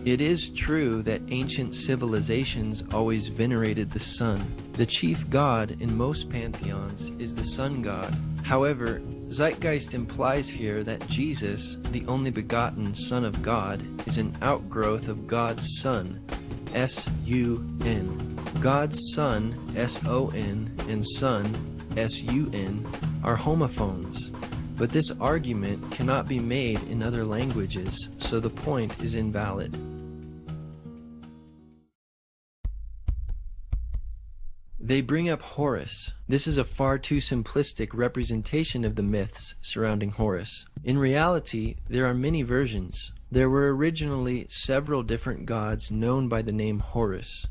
It is true that ancient civilizations always venerated the sun. The chief god in most pantheons is the sun god. However, Zeitgeist implies here that Jesus, the only begotten Son of God, is an outgrowth of God's Son, S-U-N. God's Son, S-O-N, and Son, S-U-N, are homophones. But this argument cannot be made in other languages, so the point is invalid. They bring up Horus. This is a far too simplistic representation of the myths surrounding Horus. In reality, there are many versions. There were originally several different gods known by the name Horus.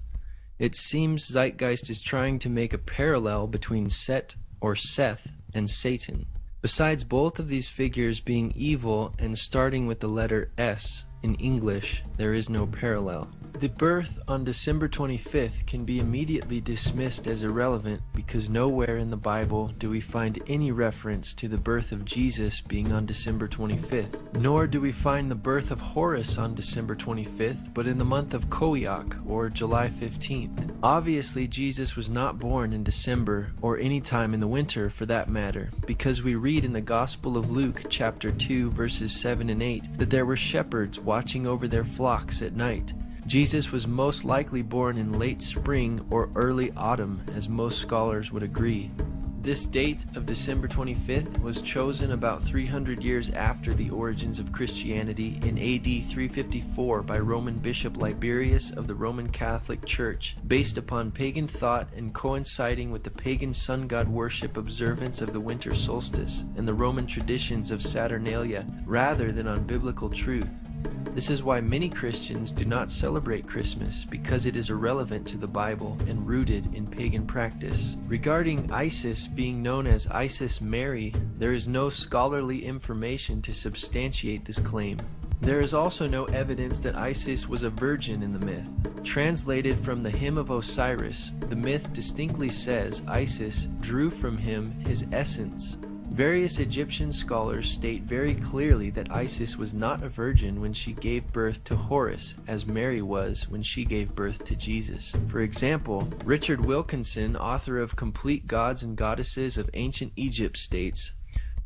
It seems Zeitgeist is trying to make a parallel between Set or Seth and Satan. Besides both of these figures being evil and starting with the letter S in English, there is no parallel. The birth on December 25th can be immediately dismissed as irrelevant because nowhere in the Bible do we find any reference to the birth of Jesus being on December 25th. Nor do we find the birth of Horus on December 25th, but in the month of Koiak, or July 15th. Obviously, Jesus was not born in December, or any time in the winter for that matter, because we read in the Gospel of Luke, chapter 2, verses 7 and 8, that there were shepherds watching over their flocks at night. Jesus was most likely born in late spring or early autumn, as most scholars would agree. This date of December 25th was chosen about 300 years after the origins of Christianity in AD 354 by Roman Bishop Liberius of the Roman Catholic Church, based upon pagan thought and coinciding with the pagan sun god worship observance of the winter solstice and the Roman traditions of Saturnalia, rather than on biblical truth. This is why many Christians do not celebrate Christmas, because it is irrelevant to the Bible and rooted in pagan practice. Regarding Isis being known as Isis Mary, there is no scholarly information to substantiate this claim. There is also no evidence that Isis was a virgin in the myth. Translated from the Hymn of Osiris, the myth distinctly says Isis drew from him his essence. Various Egyptian scholars state very clearly that Isis was not a virgin when she gave birth to Horus, as Mary was when she gave birth to Jesus. For example, Richard Wilkinson, author of Complete Gods and Goddesses of Ancient Egypt, states,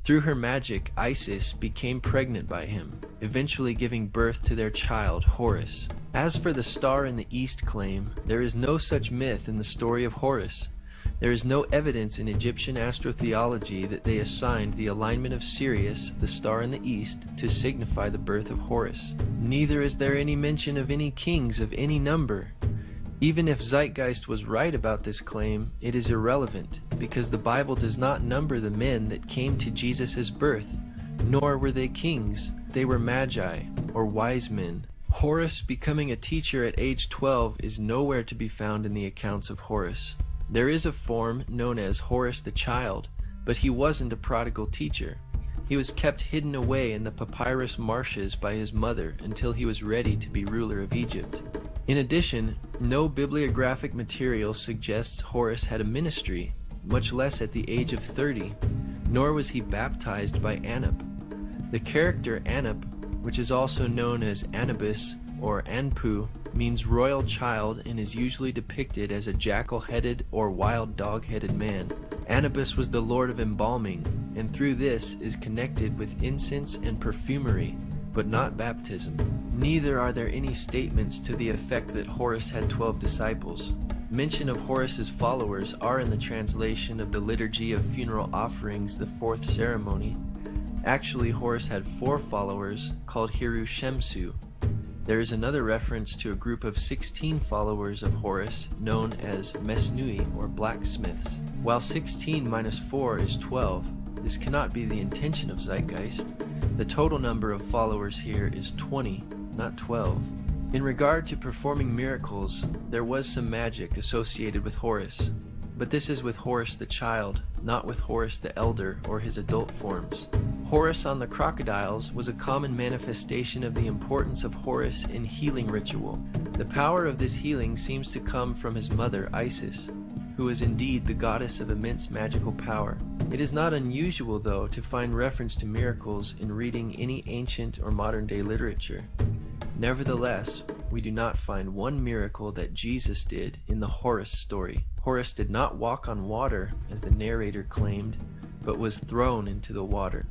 "Through her magic, Isis became pregnant by him, eventually giving birth to their child, Horus." As for the star in the east claim, there is no such myth in the story of Horus. There is no evidence in Egyptian astrotheology that they assigned the alignment of Sirius, the star in the east, to signify the birth of Horus. Neither is there any mention of any kings of any number. Even if Zeitgeist was right about this claim, it is irrelevant, because the Bible does not number the men that came to Jesus' birth, nor were they kings. They were magi, or wise men. Horus becoming a teacher at age 12 is nowhere to be found in the accounts of Horus. There is a form known as Horus the Child, but he wasn't a prodigal teacher. He was kept hidden away in the papyrus marshes by his mother until he was ready to be ruler of Egypt. In addition, no bibliographic material suggests Horus had a ministry, much less at the age of 30, nor was he baptized by Anup. The character Anup, which is also known as Anubis or Anpu, means royal child and is usually depicted as a jackal-headed or wild dog-headed man. Anubis was the lord of embalming, and through this is connected with incense and perfumery, but not baptism. Neither are there any statements to the effect that Horus had 12 disciples. Mention of Horus's followers are in the translation of the Liturgy of Funeral Offerings, the 4th ceremony. Actually, Horus had 4 followers called Hiru Shemsu. There is another reference to a group of 16 followers of Horus known as Mesnui, or blacksmiths. While 16 minus 4 is 12, this cannot be the intention of Zeitgeist. The total number of followers here is 20, not 12. In regard to performing miracles, there was some magic associated with Horus, but this is with Horus the Child, not with Horus the Elder or his adult forms. Horus on the crocodiles was a common manifestation of the importance of Horus in healing ritual. The power of this healing seems to come from his mother, Isis, who is indeed the goddess of immense magical power. It is not unusual, though, to find reference to miracles in reading any ancient or modern-day literature. Nevertheless, we do not find one miracle that Jesus did in the Horus story. Horus did not walk on water, as the narrator claimed, but was thrown into the water.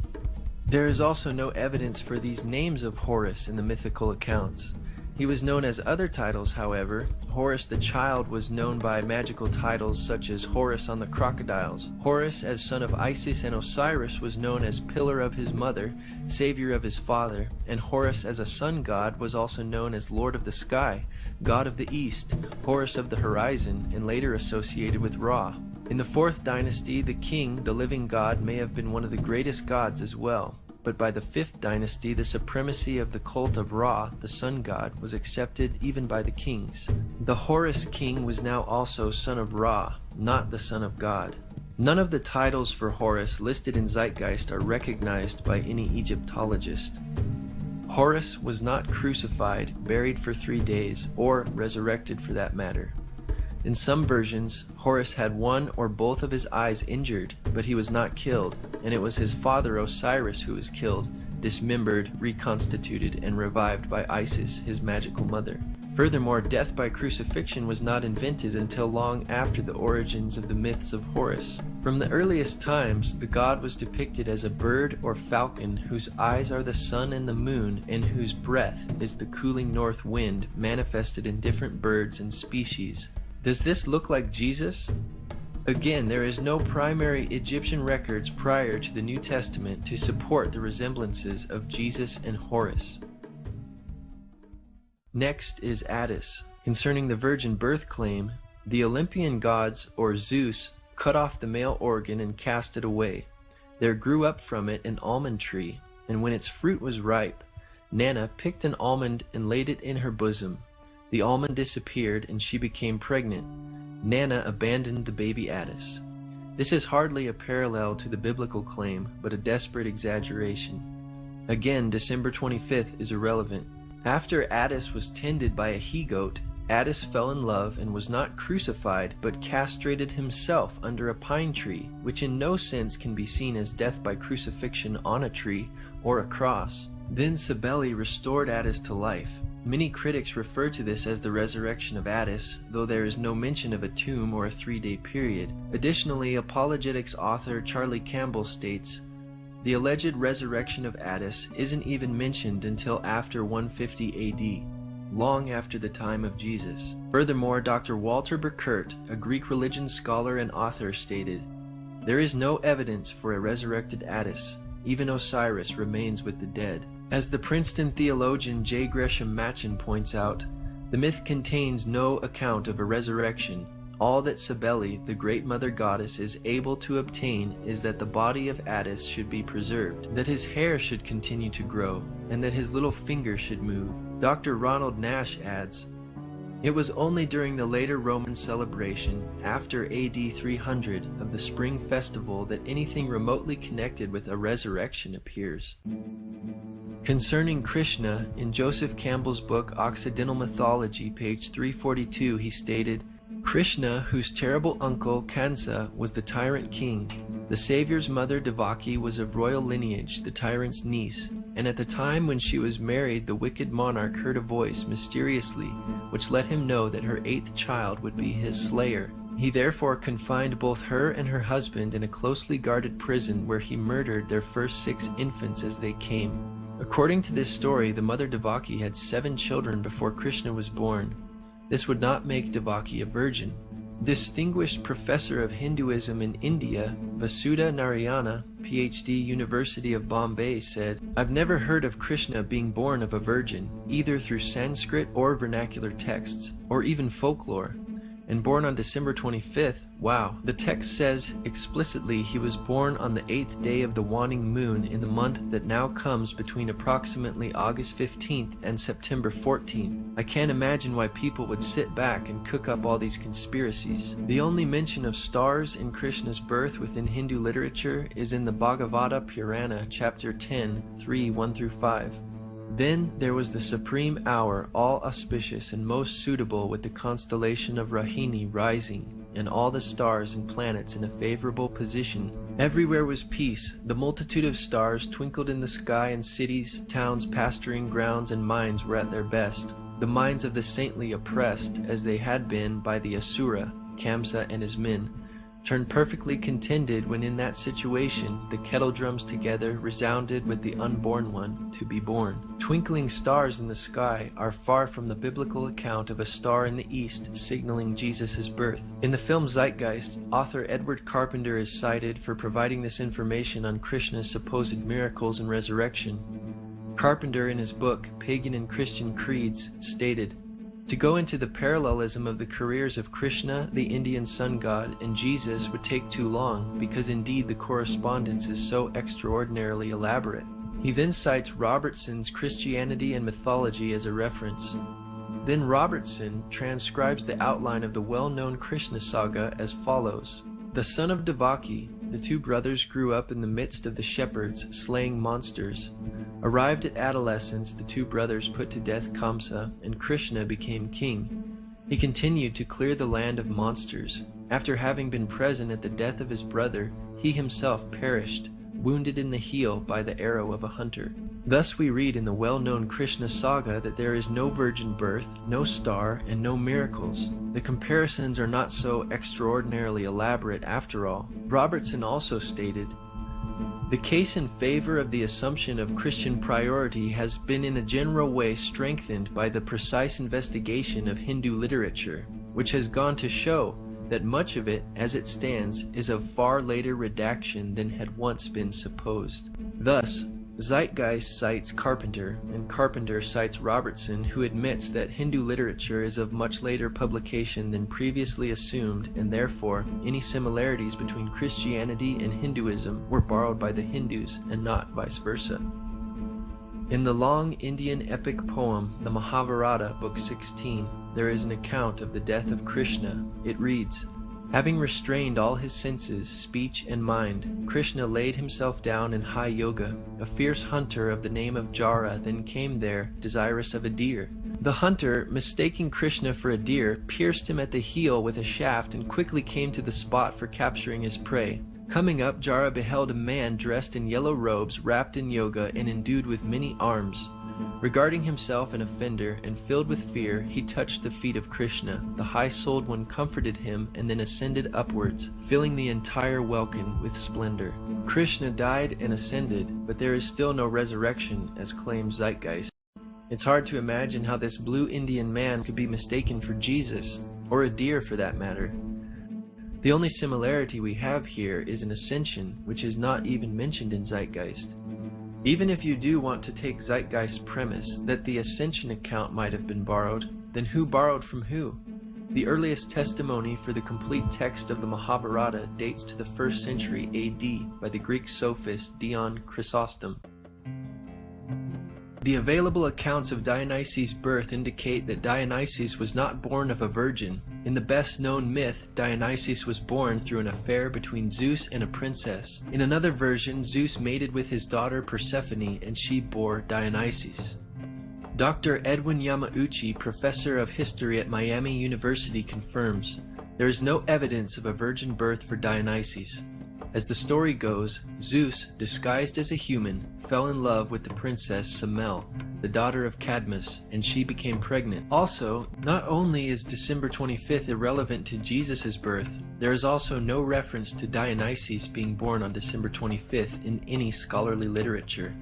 There is also no evidence for these names of Horus in the mythical accounts. He was known as other titles, however. Horus the child was known by magical titles such as Horus on the crocodiles. Horus, as son of Isis and Osiris, was known as pillar of his mother, savior of his father, and Horus as a sun god was also known as lord of the sky, god of the east, Horus of the horizon, and later associated with Ra. In the 4th dynasty, the king, the living god, may have been one of the greatest gods as well. But by the 5th dynasty, the supremacy of the cult of Ra, the sun god, was accepted even by the kings. The Horus king was now also son of Ra, not the son of God. None of the titles for Horus listed in Zeitgeist are recognized by any Egyptologist. Horus was not crucified, buried for 3 days, or resurrected for that matter. In some versions, Horus had one or both of his eyes injured, but he was not killed, and it was his father Osiris who was killed, dismembered, reconstituted, and revived by Isis, his magical mother. Furthermore, death by crucifixion was not invented until long after the origins of the myths of Horus. From the earliest times, the god was depicted as a bird or falcon whose eyes are the sun and the moon, and whose breath is the cooling north wind manifested in different birds and species. Does this look like Jesus? Again, there is no primary Egyptian records prior to the New Testament to support the resemblances of Jesus and Horus. Next is Attis. Concerning the virgin birth claim, the Olympian gods, or Zeus, cut off the male organ and cast it away. There grew up from it an almond tree, and when its fruit was ripe, Nana picked an almond and laid it in her bosom. The almond disappeared and she became pregnant. Nana abandoned the baby Attis. This is hardly a parallel to the biblical claim, but a desperate exaggeration. Again, December 25th is irrelevant. After Attis was tended by a he-goat, Attis fell in love and was not crucified, but castrated himself under a pine tree, which in no sense can be seen as death by crucifixion on a tree or a cross. Then Cybele restored Attis to life. Many critics refer to this as the resurrection of Attis, though there is no mention of a tomb or a 3-day period. Additionally, apologetics author Charlie Campbell states, the alleged resurrection of Attis isn't even mentioned until after 150 AD, long after the time of Jesus. Furthermore, Dr. Walter Burkert, a Greek religion scholar and author, stated, there is no evidence for a resurrected Attis. Even Osiris remains with the dead. As the Princeton theologian J. Gresham Machen points out, the myth contains no account of a resurrection. All that Cybele, the great mother goddess, is able to obtain is that the body of Attis should be preserved, that his hair should continue to grow, and that his little finger should move. Dr. Ronald Nash adds, it was only during the later Roman celebration, after AD 300, of the spring festival that anything remotely connected with a resurrection appears. Concerning Krishna, in Joseph Campbell's book Occidental Mythology, page 342, he stated, Krishna, whose terrible uncle Kansa was the tyrant king, the Savior's mother Devaki was of royal lineage, the tyrant's niece, and at the time when she was married, the wicked monarch heard a voice mysteriously, which let him know that her 8th child would be his slayer. He therefore confined both her and her husband in a closely guarded prison where he murdered their first 6 infants as they came. According to this story, the mother Devaki had 7 children before Krishna was born. This would not make Devaki a virgin. Distinguished professor of Hinduism in India, Vasudha Narayana, PhD, University of Bombay, said, I've never heard of Krishna being born of a virgin, either through Sanskrit or vernacular texts, or even folklore. And born on December 25th, wow. The text says explicitly he was born on the 8th day of the waning moon in the month that now comes between approximately August 15th and September 14th. I can't imagine why people would sit back and cook up all these conspiracies. The only mention of stars in Krishna's birth within Hindu literature is in the Bhagavata Purana, chapter 10, 3, 1-5. Then there was the supreme hour, all auspicious and most suitable, with the constellation of Rahini rising, and all the stars and planets in a favorable position. Everywhere was peace. The multitude of stars twinkled in the sky, and cities, towns, pasturing grounds, and mines were at their best. the minds of the saintly oppressed as they had been by the Asura, Kamsa and his men, turned perfectly contented when in that situation the kettle drums together resounded with the unborn one to be born. Twinkling stars in the sky are far from the biblical account of a star in the east signaling Jesus' birth. In the film Zeitgeist, author Edward Carpenter is cited for providing this information on Krishna's supposed miracles and resurrection. Carpenter, in his book Pagan and Christian Creeds, stated, "To go into the parallelism of the careers of Krishna, the Indian sun god, and Jesus would take too long, because indeed the correspondence is so extraordinarily elaborate." He then cites Robertson's Christianity and Mythology as a reference. Then Robertson transcribes the outline of the well-known Krishna saga as follows. The son of Devaki, the two brothers grew up in the midst of the shepherds, slaying monsters. Arrived at adolescence, the two brothers put to death Kamsa, and Krishna became king. He continued to clear the land of monsters. After having been present at the death of his brother, he himself perished, wounded in the heel by the arrow of a hunter. Thus we read in the well-known Krishna saga that there is no virgin birth, no star, and no miracles. The comparisons are not so extraordinarily elaborate after all. Robertson also stated, "The case in favor of the assumption of Christian priority has been in a general way strengthened by the precise investigation of Hindu literature, which has gone to show that much of it, as it stands, is of far later redaction than had once been supposed." Thus, Zeitgeist cites Carpenter, and Carpenter cites Robertson, who admits that Hindu literature is of much later publication than previously assumed, and therefore any similarities between Christianity and Hinduism were borrowed by the Hindus and not vice versa. In the long Indian epic poem, the Mahabharata, Book 16, there is an account of the death of Krishna. It reads, "Having restrained all his senses, speech, and mind, Krishna laid himself down in high yoga. A fierce hunter of the name of Jara then came there, desirous of a deer. The hunter, mistaking Krishna for a deer, pierced him at the heel with a shaft and quickly came to the spot for capturing his prey. Coming up, Jara beheld a man dressed in yellow robes, wrapped in yoga, and endued with many arms. Regarding himself an offender, and filled with fear, he touched the feet of Krishna. The high-souled one comforted him and then ascended upwards, filling the entire welkin with splendor. Krishna died and ascended, but there is still no resurrection, as claims Zeitgeist. It's hard to imagine how this blue Indian man could be mistaken for Jesus, or a deer for that matter. The only similarity we have here is an ascension, which is not even mentioned in Zeitgeist. Even if you do want to take Zeitgeist's premise that the ascension account might have been borrowed, then who borrowed from who? The earliest testimony for the complete text of the Mahabharata dates to the 1st century AD by the Greek sophist Dion Chrysostom. The available accounts of Dionysus' birth indicate that Dionysus was not born of a virgin. In the best-known myth, Dionysus was born through an affair between Zeus and a princess. In another version, Zeus mated with his daughter Persephone, and she bore Dionysus. Dr. Edwin Yamauchi, professor of history at Miami University, confirms, there is no evidence of a virgin birth for Dionysus. As the story goes, Zeus, disguised as a human, fell in love with the princess Semele, the daughter of Cadmus, and she became pregnant. Also, not only is December 25th irrelevant to Jesus' birth, there is also no reference to Dionysus being born on December 25th in any scholarly literature.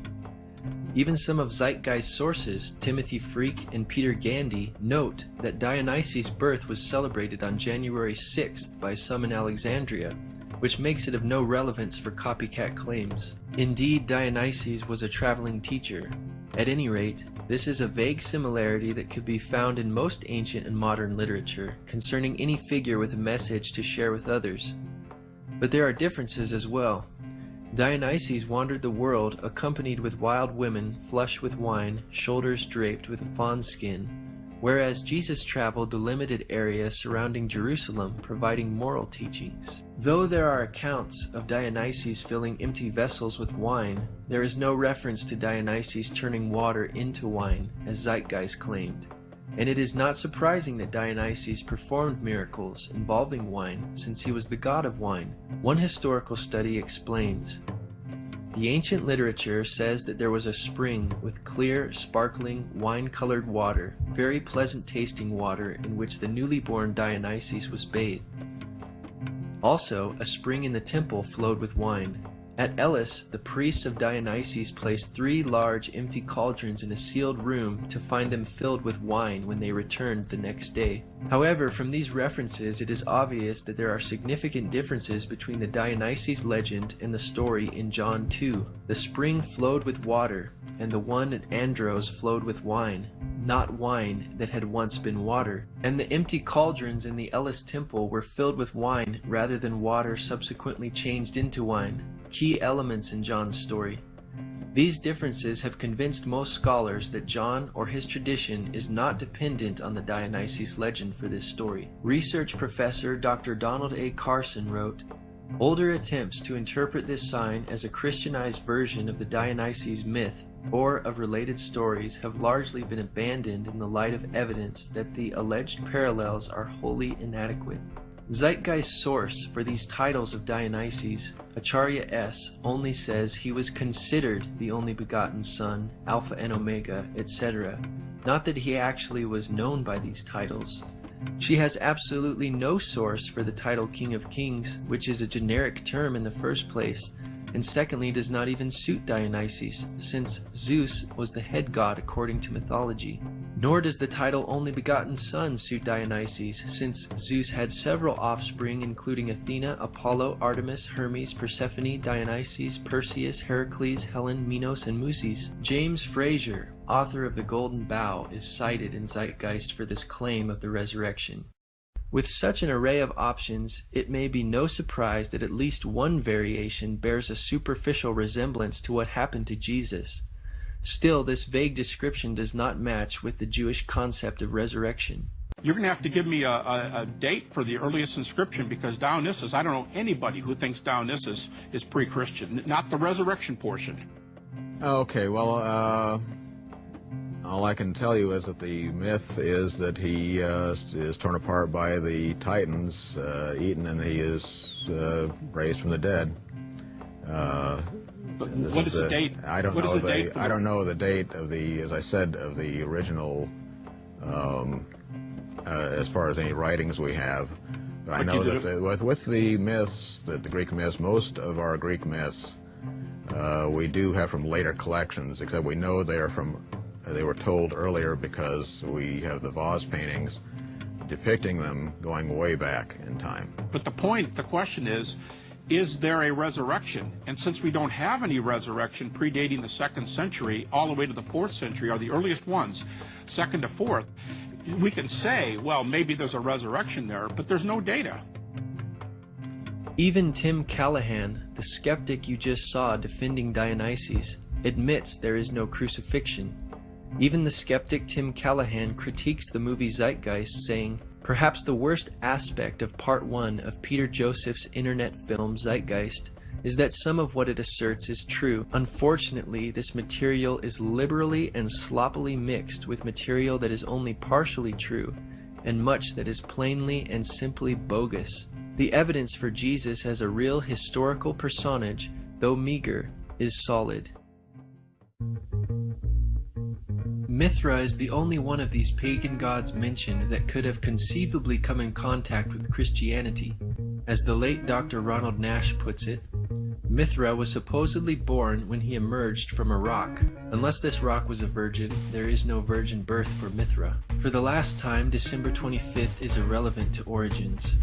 Even some of Zeitgeist's sources, Timothy Freke and Peter Gandy, note that Dionysus' birth was celebrated on January 6th by some in Alexandria, which makes it of no relevance for copycat claims. Indeed, Dionysus was a traveling teacher. At any rate, this is a vague similarity that could be found in most ancient and modern literature concerning any figure with a message to share with others. But there are differences as well. Dionysus wandered the world accompanied with wild women, flushed with wine, shoulders draped with a fawn skin, whereas Jesus traveled the limited area surrounding Jerusalem, providing moral teachings. Though there are accounts of Dionysus filling empty vessels with wine, there is no reference to Dionysus turning water into wine, as Zeitgeist claimed. And it is not surprising that Dionysus performed miracles involving wine, since he was the god of wine. One historical study explains, The ancient literature says that there was a spring with clear, sparkling, wine-colored water, very pleasant-tasting water in which the newly born Dionysus was bathed. Also, a spring in the temple flowed with wine. At Elis, the priests of Dionysus placed 3 large empty cauldrons in a sealed room to find them filled with wine when they returned the next day. However, from these references it is obvious that there are significant differences between the Dionysus legend and the story in John 2. The spring flowed with water, and the one at Andros flowed with wine, not wine that had once been water. And the empty cauldrons in the Elis temple were filled with wine rather than water subsequently changed into wine. Key elements in John's story. These differences have convinced most scholars that John or his tradition is not dependent on the Dionysus legend for this story. Research professor Dr. Donald A. Carson wrote, "Older attempts to interpret this sign as a Christianized version of the Dionysus myth or of related stories have largely been abandoned in the light of evidence that the alleged parallels are wholly inadequate." Zeitgeist's source for these titles of Dionysus, Acharya S., only says he was considered the only begotten Son, Alpha and Omega, etc., not that he actually was known by these titles. She has absolutely no source for the title King of Kings, which is a generic term in the first place, and secondly does not even suit Dionysus, since Zeus was the head god according to mythology. Nor does the title Only Begotten Son suit Dionysus, since Zeus had several offspring including Athena, Apollo, Artemis, Hermes, Persephone, Dionysus, Perseus, Heracles, Helen, Minos, and Muses. James Frazer, author of The Golden Bough, is cited in Zeitgeist for this claim of the resurrection. With such an array of options, it may be no surprise that at least one variation bears a superficial resemblance to what happened to Jesus. Still, this vague description does not match with the Jewish concept of resurrection. You're going to have to give me a date for the earliest inscription, because Dionysus, I don't know anybody who thinks Dionysus is pre-Christian, not the resurrection portion. Okay, well, all I can tell you is that the myth is that he is torn apart by the Titans, eaten, and he is raised from the dead. But what is the date? I don't know the date of the, as I said, of the original, as far as any writings we have. But I know that with the myths, the Greek myths, most of our Greek myths, we do have from later collections, except we know they were told earlier because we have the vase paintings depicting them going way back in time. But the question is there a resurrection? And since we don't have any resurrection predating the 2nd century all the way to the 4th century, are the earliest ones, 2nd to 4th, we can say, well, maybe there's a resurrection there, but there's no data. Even Tim Callahan, the skeptic you just saw defending Dionysus, admits there is no crucifixion. Even the skeptic Tim Callahan critiques the movie Zeitgeist, saying, "Perhaps the worst aspect of Part 1 of Peter Joseph's internet film Zeitgeist is that some of what it asserts is true. Unfortunately, this material is liberally and sloppily mixed with material that is only partially true, and much that is plainly and simply bogus. The evidence for Jesus as a real historical personage, though meager, is solid." Mithra is the only one of these pagan gods mentioned that could have conceivably come in contact with Christianity. As the late Dr. Ronald Nash puts it, Mithra was supposedly born when he emerged from a rock. Unless this rock was a virgin, there is no virgin birth for Mithra. For the last time, December 25th is irrelevant to origins.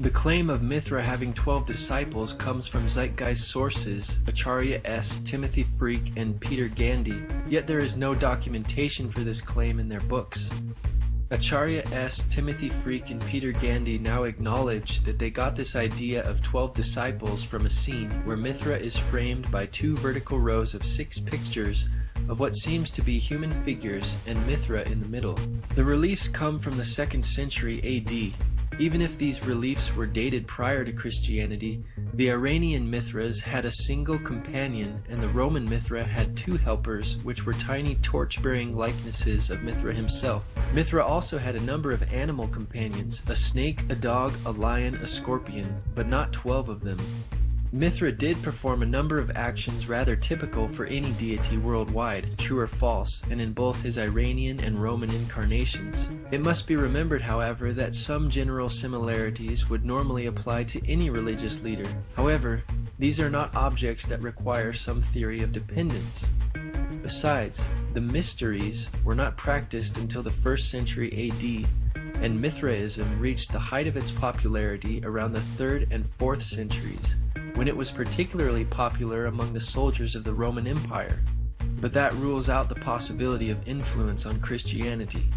The claim of Mithra having 12 disciples comes from Zeitgeist sources, Acharya S., Timothy Freak, and Peter Gandy, yet there is no documentation for this claim in their books. Acharya S., Timothy Freak, and Peter Gandy now acknowledge that they got this idea of 12 disciples from a scene where Mithra is framed by 2 vertical rows of 6 pictures of what seems to be human figures and Mithra in the middle. The reliefs come from the 2nd century AD. Even if these reliefs were dated prior to Christianity, the Iranian Mithras had a single companion, and the Roman Mithra had 2 helpers, which were tiny torch-bearing likenesses of Mithra himself. Mithra also had a number of animal companions, a snake, a dog, a lion, a scorpion, but not 12 of them. Mithra did perform a number of actions rather typical for any deity worldwide, true or false, and in both his Iranian and Roman incarnations. It must be remembered, however, that some general similarities would normally apply to any religious leader. However, these are not objects that require some theory of dependence. Besides, the mysteries were not practiced until the 1st century AD, and Mithraism reached the height of its popularity around the 3rd and 4th centuries, when it was particularly popular among the soldiers of the Roman Empire. But that rules out the possibility of influence on Christianity.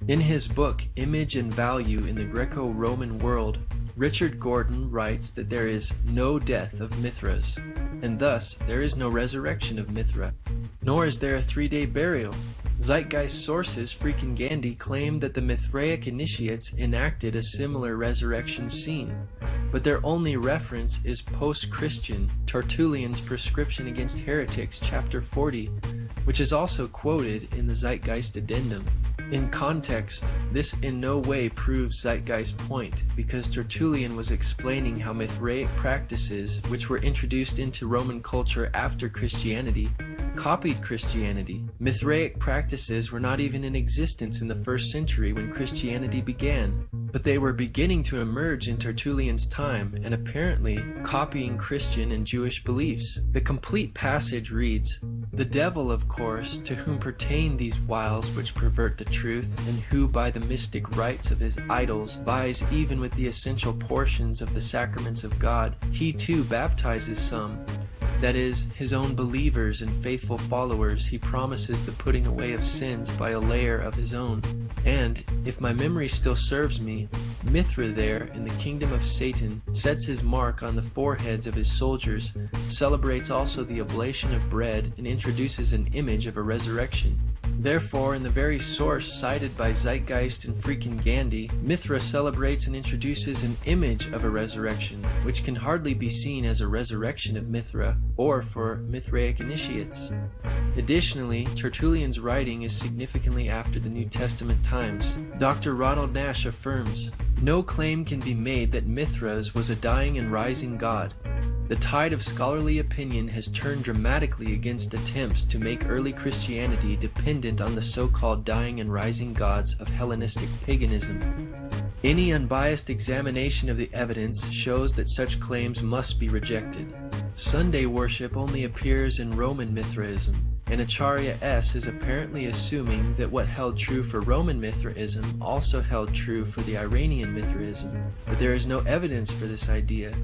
In his book, Image and Value in the Greco-Roman World, Richard Gordon writes that there is no death of Mithras, and thus there is no resurrection of Mithra, nor is there a 3-day burial. Zeitgeist sources Freakin' Gandhi claim that the Mithraic initiates enacted a similar resurrection scene, but their only reference is post-Christian Tertullian's Prescription Against Heretics, chapter 40, which is also quoted in the Zeitgeist Addendum. In context, this in no way proves Zeitgeist's point, because Tertullian was explaining how Mithraic practices, which were introduced into Roman culture after Christianity, copied Christianity. Mithraic practices were not even in existence in the 1st century when Christianity began, but they were beginning to emerge in Tertullian's time and apparently copying Christian and Jewish beliefs. The complete passage reads, "The devil, of course, to whom pertain these wiles which pervert the truth, and who by the mystic rites of his idols vies even with the essential portions of the sacraments of God, he too baptizes some. That is, his own believers and faithful followers he promises the putting away of sins by a layer of his own. And, if my memory still serves me, Mithra there, in the kingdom of Satan, sets his mark on the foreheads of his soldiers, celebrates also the oblation of bread, and introduces an image of a resurrection. Therefore, in the very source cited by Zeitgeist and Freakin' Gandhi, Mithra celebrates and introduces an image of a resurrection, which can hardly be seen as a resurrection of Mithra, or for Mithraic initiates. Additionally, Tertullian's writing is significantly after the New Testament times. Dr. Ronald Nash affirms, "No claim can be made that Mithras was a dying and rising god. The tide of scholarly opinion has turned dramatically against attempts to make early Christianity dependent on the so-called dying and rising gods of Hellenistic paganism. Any unbiased examination of the evidence shows that such claims must be rejected. Sunday worship only appears in Roman Mithraism, and Acharya S. is apparently assuming that what held true for Roman Mithraism also held true for the Iranian Mithraism, but there is no evidence for this idea.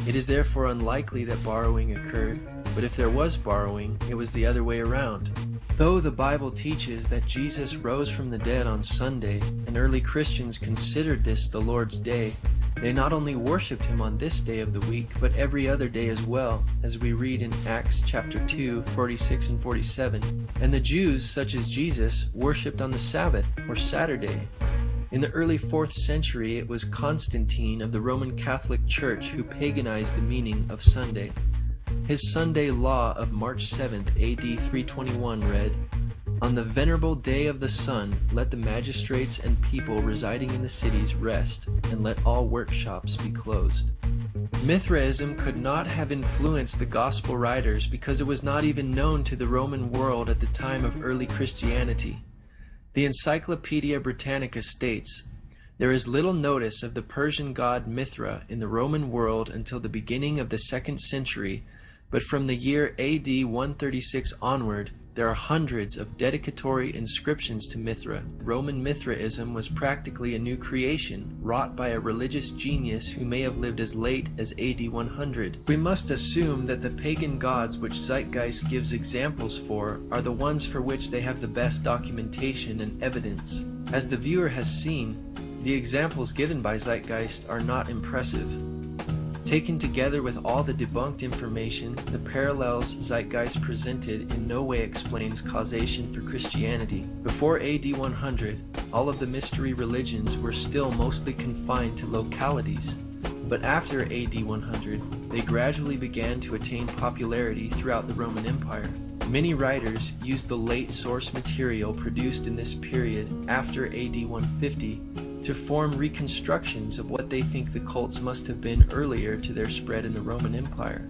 It is therefore unlikely that borrowing occurred, but if there was borrowing, it was the other way around. Though the Bible teaches that Jesus rose from the dead on Sunday, and early Christians considered this the Lord's Day, they not only worshipped him on this day of the week, but every other day as well, as we read in Acts chapter 2, 46 and 47. And the Jews, such as Jesus, worshipped on the Sabbath, or Saturday. In the early 4th century, it was Constantine of the Roman Catholic Church who paganized the meaning of Sunday. His Sunday law of March 7th, AD 321 read, "On the venerable day of the sun, let the magistrates and people residing in the cities rest, and let all workshops be closed." Mithraism could not have influenced the gospel writers because it was not even known to the Roman world at the time of early Christianity. The Encyclopedia Britannica states, "There is little notice of the Persian god Mithra in the Roman world until the beginning of the 2nd century, but from the year AD 136 onward, there are hundreds of dedicatory inscriptions to Mithra. Roman Mithraism was practically a new creation, wrought by a religious genius who may have lived as late as AD 100. We must assume that the pagan gods which Zeitgeist gives examples for are the ones for which they have the best documentation and evidence. As the viewer has seen, the examples given by Zeitgeist are not impressive. Taken together with all the debunked information, the parallels Zeitgeist presented in no way explains causation for Christianity. Before AD 100, all of the mystery religions were still mostly confined to localities, but after AD 100, they gradually began to attain popularity throughout the Roman Empire. Many writers used the late source material produced in this period after AD 150 to form reconstructions of what they think the cults must have been earlier to their spread in the Roman Empire.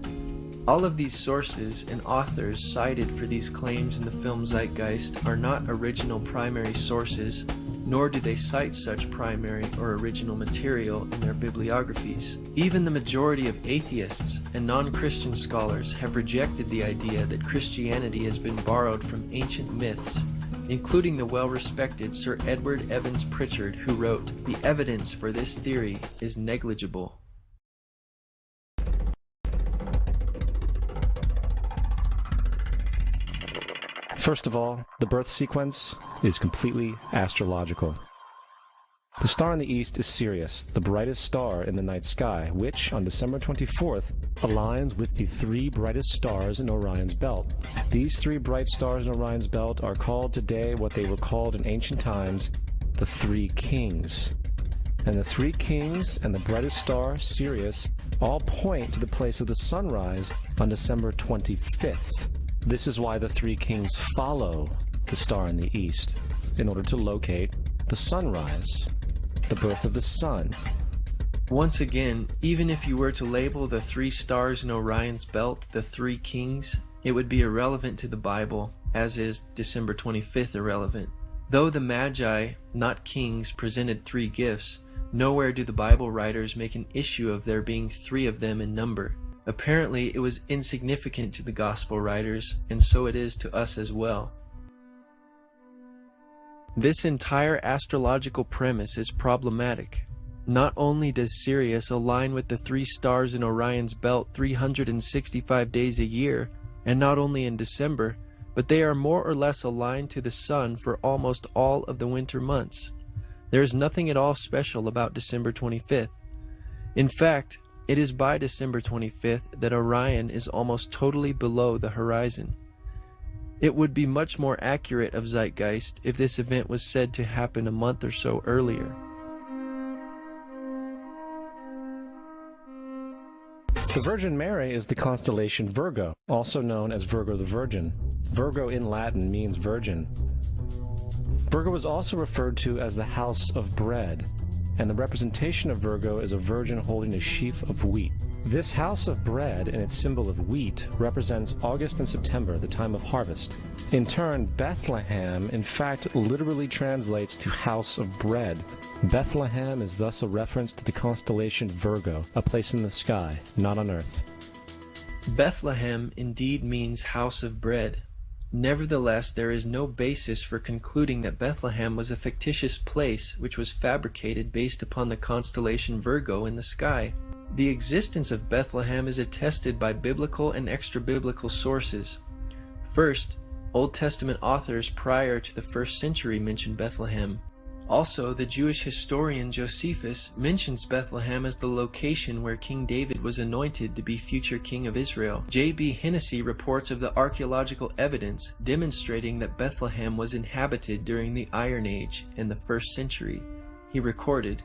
All of these sources and authors cited for these claims in the film Zeitgeist are not original primary sources, nor do they cite such primary or original material in their bibliographies. Even the majority of atheists and non-Christian scholars have rejected the idea that Christianity has been borrowed from ancient myths, including the well-respected Sir Edward Evans Pritchard, who wrote, "The evidence for this theory is negligible." First of all, the birth sequence is completely astrological. The star in the east is Sirius, the brightest star in the night sky, which, on December 24th, aligns with the three brightest stars in Orion's belt. These three bright stars in Orion's belt are called today what they were called in ancient times, the Three Kings. And the Three Kings and the brightest star, Sirius, all point to the place of the sunrise on December 25th. This is why the Three Kings follow the star in the east, in order to locate the sunrise, the birth of the sun. Once again, even if you were to label the three stars in Orion's belt the Three Kings, it would be irrelevant to the Bible, as is December 25th irrelevant. Though the Magi, not kings, presented three gifts, nowhere do the Bible writers make an issue of there being three of them in number. Apparently, it was insignificant to the Gospel writers, and so it is to us as well. This entire astrological premise is problematic. Not only does Sirius align with the three stars in Orion's belt 365 days a year, and not only in December, but they are more or less aligned to the sun for almost all of the winter months. There is nothing at all special about December 25th. In fact, it is by December 25th that Orion is almost totally below the horizon. It would be much more accurate of Zeitgeist if this event was said to happen a month or so earlier. The Virgin Mary is the constellation Virgo, also known as Virgo the Virgin. Virgo in Latin means virgin. Virgo is also referred to as the house of bread, and the representation of Virgo is a virgin holding a sheaf of wheat. This house of bread and its symbol of wheat represents August and September, the time of harvest. In turn, Bethlehem in fact literally translates to house of bread. Bethlehem is thus a reference to the constellation Virgo, a place in the sky, not on earth. Bethlehem indeed means house of bread. Nevertheless, there is no basis for concluding that Bethlehem was a fictitious place which was fabricated based upon the constellation Virgo in the sky. The existence of Bethlehem is attested by biblical and extra-biblical sources. First, Old Testament authors prior to the 1st century mention Bethlehem. Also, the Jewish historian Josephus mentions Bethlehem as the location where King David was anointed to be future king of Israel. J.B. Hennessy reports of the archaeological evidence demonstrating that Bethlehem was inhabited during the Iron Age in the 1st century. He recorded,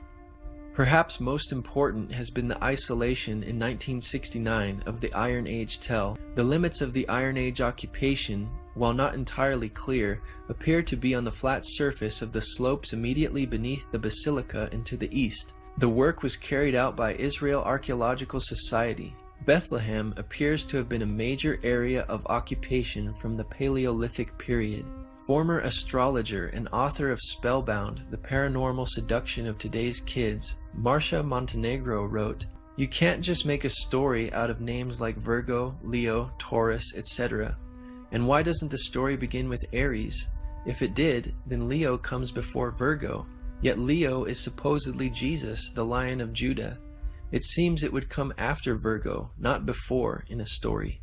"Perhaps most important has been the isolation in 1969 of the Iron Age tell. The limits of the Iron Age occupation, while not entirely clear, appear to be on the flat surface of the slopes immediately beneath the basilica and to the east. The work was carried out by Israel Archaeological Society. Bethlehem appears to have been a major area of occupation from the Paleolithic period." Former astrologer and author of Spellbound, The Paranormal Seduction of Today's Kids, Marcia Montenegro wrote, "You can't just make a story out of names like Virgo, Leo, Taurus, etc. And why doesn't the story begin with Aries? If it did, then Leo comes before Virgo. Yet Leo is supposedly Jesus, the Lion of Judah. It seems it would come after Virgo, not before, in a story."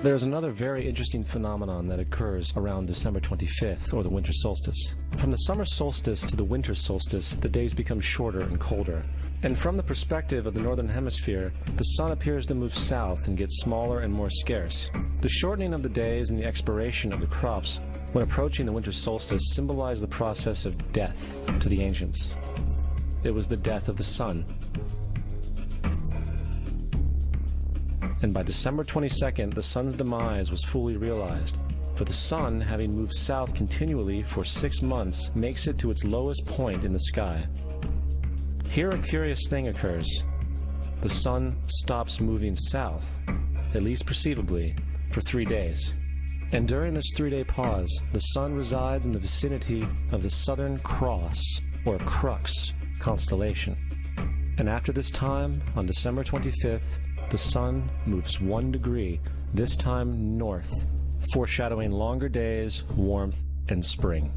There's another very interesting phenomenon that occurs around December 25th, or the winter solstice. From the summer solstice to the winter solstice, the days become shorter and colder. And from the perspective of the northern hemisphere, the sun appears to move south and get smaller and more scarce. The shortening of the days and the expiration of the crops when approaching the winter solstice symbolize the process of death to the ancients. It was the death of the sun. And by December 22nd, the sun's demise was fully realized, for the sun, having moved south continually for 6 months, makes it to its lowest point in the sky. Here a curious thing occurs. The sun stops moving south, at least perceivably, for 3 days. And during this 3-day pause, the sun resides in the vicinity of the Southern Cross, or Crux, constellation. And after this time, on December 25th, the sun moves 1 degree, this time north, foreshadowing longer days, warmth, and spring.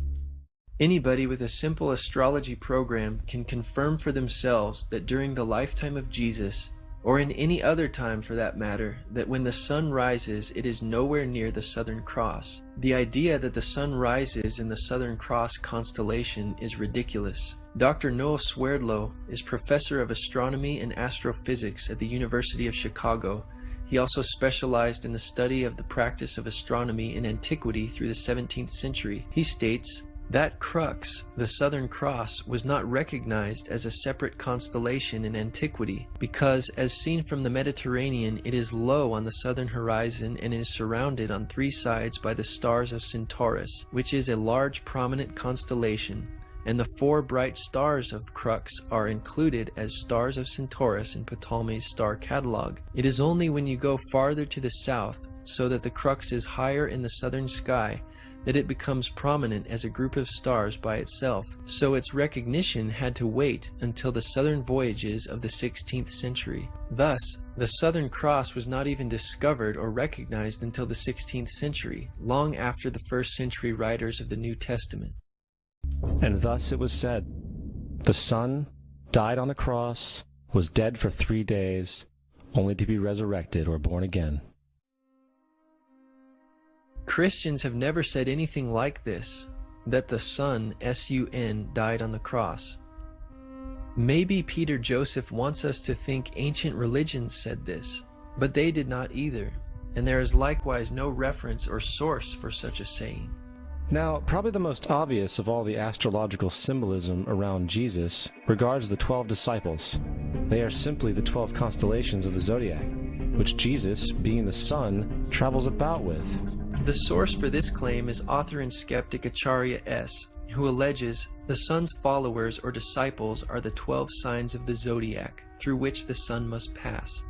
Anybody with a simple astrology program can confirm for themselves that during the lifetime of Jesus, or in any other time for that matter, that when the sun rises, it is nowhere near the Southern Cross. The idea that the sun rises in the Southern Cross constellation is ridiculous. Dr. Noel Swerdlow is professor of astronomy and astrophysics at the University of Chicago. He also specialized in the study of the practice of astronomy in antiquity through the 17th century. He states, that crux, the Southern Cross, was not recognized as a separate constellation in antiquity because, as seen from the Mediterranean, it is low on the southern horizon and is surrounded on 3 sides by the stars of Centaurus, which is a large prominent constellation, and the 4 bright stars of crux are included as stars of Centaurus in Ptolemy's star catalog. It is only when you go farther to the south, so that the crux is higher in the southern sky, that it becomes prominent as a group of stars by itself, so its recognition had to wait until the southern voyages of the 16th century. Thus, the Southern Cross was not even discovered or recognized until the 16th century, long after the first century writers of the New Testament. And thus it was said, the Son died on the cross, was dead for 3 days, only to be resurrected or born again. Christians have never said anything like this, that the Son, S-U-N, died on the cross. Maybe Peter Joseph wants us to think ancient religions said this, but they did not either, and there is likewise no reference or source for such a saying. Now, probably the most obvious of all the astrological symbolism around Jesus regards the 12 disciples. They are simply the 12 constellations of the zodiac, which Jesus, being the Son, travels about with. The source for this claim is author and skeptic Acharya S., who alleges the Son's followers or disciples are the 12 signs of the zodiac through which the Son must pass.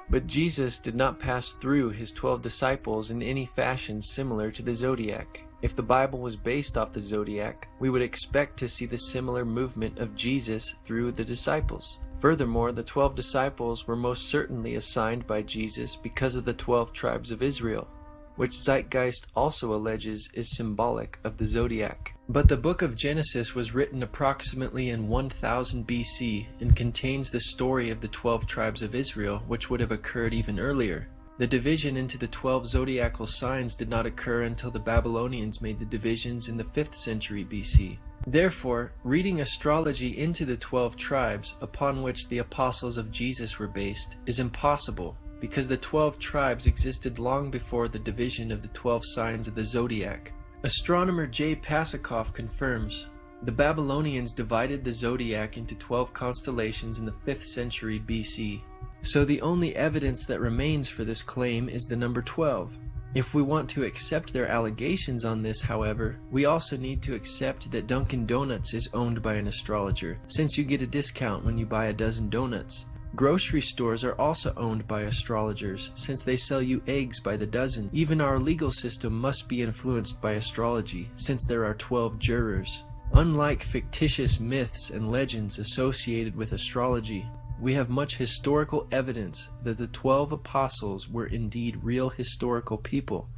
But Jesus did not pass through his 12 disciples in any fashion similar to the zodiac. If the Bible was based off the zodiac, we would expect to see the similar movement of Jesus through the disciples. Furthermore, the 12 disciples were most certainly assigned by Jesus because of the 12 tribes of Israel, which Zeitgeist also alleges is symbolic of the zodiac. But the book of Genesis was written approximately in 1000 BC and contains the story of the 12 tribes of Israel, which would have occurred even earlier. The division into the 12 zodiacal signs did not occur until the Babylonians made the divisions in the 5th century BC. Therefore, reading astrology into the 12 tribes upon which the apostles of Jesus were based is impossible, because the 12 tribes existed long before the division of the 12 signs of the zodiac. Astronomer J. Pasakoff confirms, the Babylonians divided the zodiac into 12 constellations in the 5th century BC. So the only evidence that remains for this claim is the number 12. If we want to accept their allegations on this, however, we also need to accept that Dunkin' Donuts is owned by an astrologer, since you get a discount when you buy a dozen donuts. Grocery stores are also owned by astrologers, since they sell you eggs by the dozen. Even our legal system must be influenced by astrology, since there are 12 jurors. Unlike fictitious myths and legends associated with astrology, we have much historical evidence that the 12 apostles were indeed real historical people.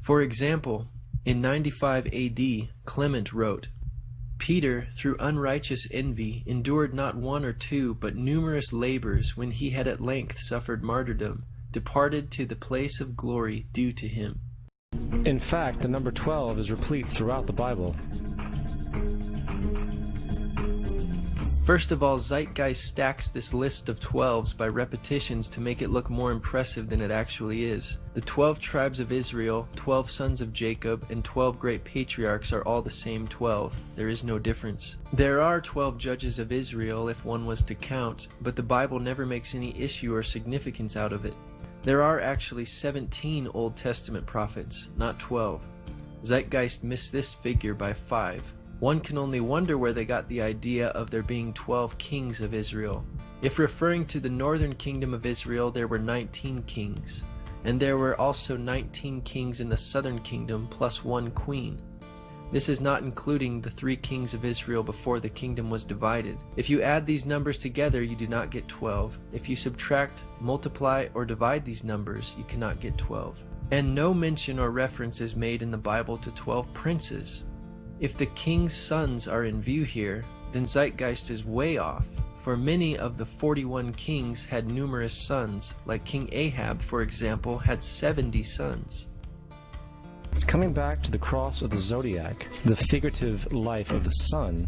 For example, in 95 AD, Clement wrote, Peter, through unrighteous envy, endured not 1 or 2, but numerous labors, when he had at length suffered martyrdom, departed to the place of glory due to him. In fact, the number 12 is replete throughout the Bible. First of all, Zeitgeist stacks this list of 12s by repetitions to make it look more impressive than it actually is. The 12 tribes of Israel, 12 sons of Jacob, and 12 great patriarchs are all the same 12. There is no difference. There are 12 judges of Israel if one was to count, but the Bible never makes any issue or significance out of it. There are actually 17 Old Testament prophets, not 12. Zeitgeist missed this figure by 5. One can only wonder where they got the idea of there being 12 kings of Israel. If referring to the northern kingdom of Israel, there were 19 kings, and there were also 19 kings in the southern kingdom plus one queen. This is not including the 3 kings of Israel before the kingdom was divided. If you add these numbers together, you do not get 12. If you subtract, multiply, or divide these numbers, you cannot get 12. And no mention or reference is made in the Bible to 12 princes. If the king's sons are in view here, then Zeitgeist is way off, for many of the 41 kings had numerous sons, like King Ahab, for example, had 70 sons. Coming back to the cross of the zodiac, the figurative life of the sun,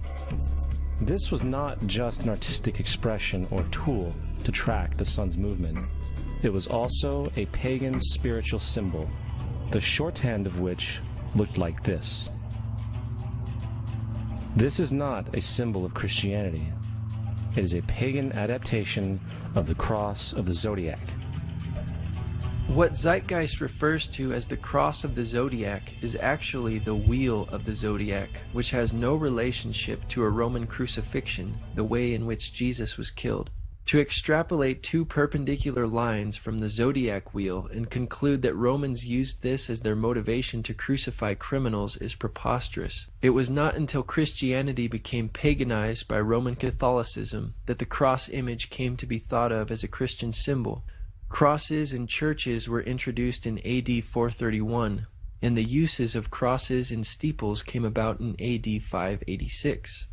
this was not just an artistic expression or tool to track the sun's movement. It was also a pagan spiritual symbol, the shorthand of which looked like this. This is not a symbol of Christianity. It is a pagan adaptation of the cross of the zodiac. What Zeitgeist refers to as the cross of the zodiac is actually the wheel of the zodiac, which has no relationship to a Roman crucifixion, the way in which Jesus was killed. To extrapolate 2 perpendicular lines from the zodiac wheel and conclude that Romans used this as their motivation to crucify criminals is preposterous. It was not until Christianity became paganized by Roman Catholicism that the cross image came to be thought of as a Christian symbol. Crosses in churches were introduced in AD 431, and the uses of crosses in steeples came about in AD 586.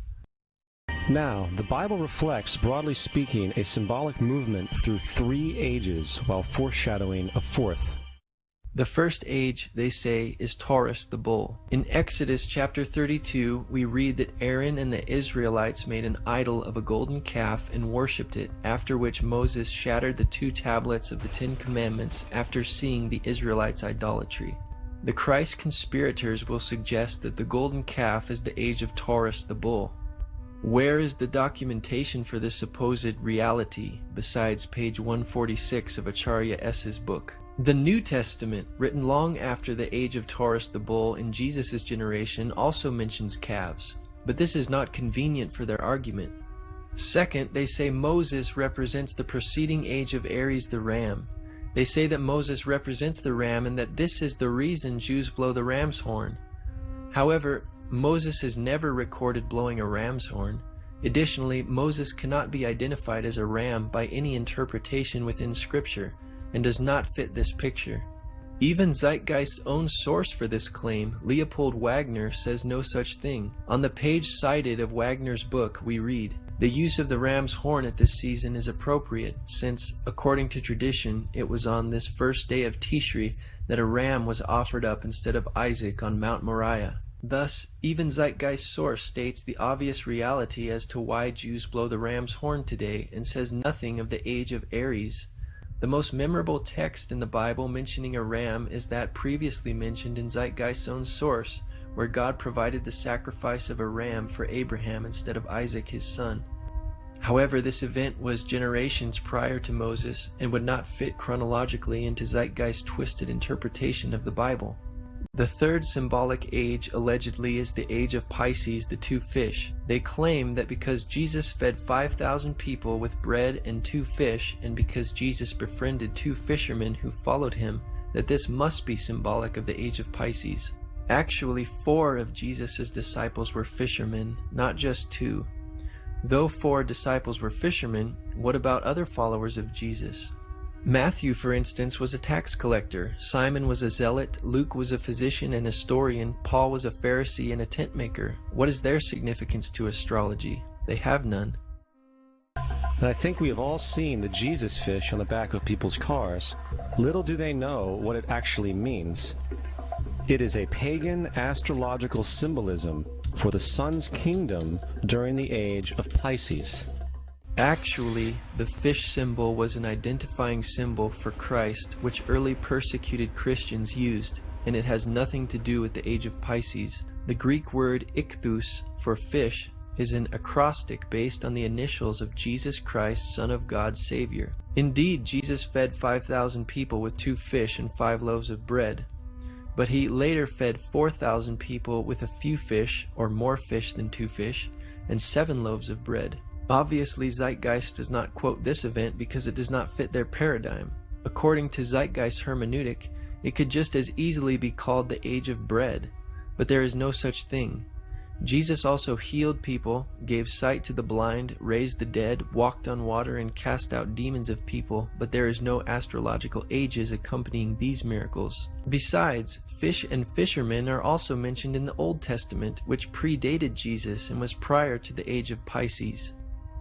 Now, the Bible reflects, broadly speaking, a symbolic movement through 3 ages while foreshadowing a 4th. The first age, they say, is Taurus the bull. In Exodus chapter 32, we read that Aaron and the Israelites made an idol of a golden calf and worshipped it, after which Moses shattered the 2 tablets of the 10 Commandments after seeing the Israelites' idolatry. The Christ conspirators will suggest that the golden calf is the age of Taurus the bull. Where is the documentation for this supposed reality, besides page 146 of Acharya S.'s book? The New Testament, written long after the age of Taurus the bull in Jesus' generation, also mentions calves, but this is not convenient for their argument. Second, they say Moses represents the preceding age of Aries the ram. They say that Moses represents the ram and that this is the reason Jews blow the ram's horn. However, Moses is never recorded blowing a ram's horn. Additionally, Moses cannot be identified as a ram by any interpretation within Scripture, and does not fit this picture. Even Zeitgeist's own source for this claim, Leopold Wagner, says no such thing. On the page cited of Wagner's book, we read, "The use of the ram's horn at this season is appropriate, since, according to tradition, it was on this first day of Tishri that a ram was offered up instead of Isaac on Mount Moriah." Thus, even Zeitgeist's source states the obvious reality as to why Jews blow the ram's horn today, and says nothing of the age of Aries. The most memorable text in the Bible mentioning a ram is that previously mentioned in Zeitgeist's own source, where God provided the sacrifice of a ram for Abraham instead of Isaac his son. However, this event was generations prior to Moses and would not fit chronologically into Zeitgeist's twisted interpretation of the Bible. The third symbolic age allegedly is the age of Pisces, the 2 fish. They claim that because Jesus fed 5,000 people with bread and 2 fish, and because Jesus befriended 2 fishermen who followed him, that this must be symbolic of the age of Pisces. Actually, 4 of Jesus' disciples were fishermen, not just 2. Though 4 disciples were fishermen, what about other followers of Jesus? Matthew, for instance, was a tax collector, Simon was a zealot, Luke was a physician and historian, Paul was a Pharisee and a tent maker. What is their significance to astrology? They have none. And I think we have all seen the Jesus fish on the back of people's cars. Little do they know what it actually means. It is a pagan astrological symbolism for the sun's kingdom during the age of Pisces. Actually, the fish symbol was an identifying symbol for Christ, which early persecuted Christians used, and it has nothing to do with the age of Pisces. The Greek word ichthus for fish is an acrostic based on the initials of Jesus Christ, Son of God, Savior. Indeed, Jesus fed 5,000 people with 2 fish and 5 loaves of bread. but he later fed 4,000 people with a few fish, or more fish than 2 fish, and 7 loaves of bread. Obviously, Zeitgeist does not quote this event because it does not fit their paradigm. According to Zeitgeist hermeneutic, it could just as easily be called the age of bread, but there is no such thing. Jesus also healed people, gave sight to the blind, raised the dead, walked on water, and cast out demons of people, but there is no astrological ages accompanying these miracles. Besides, fish and fishermen are also mentioned in the Old Testament, which predated Jesus and was prior to the age of Pisces.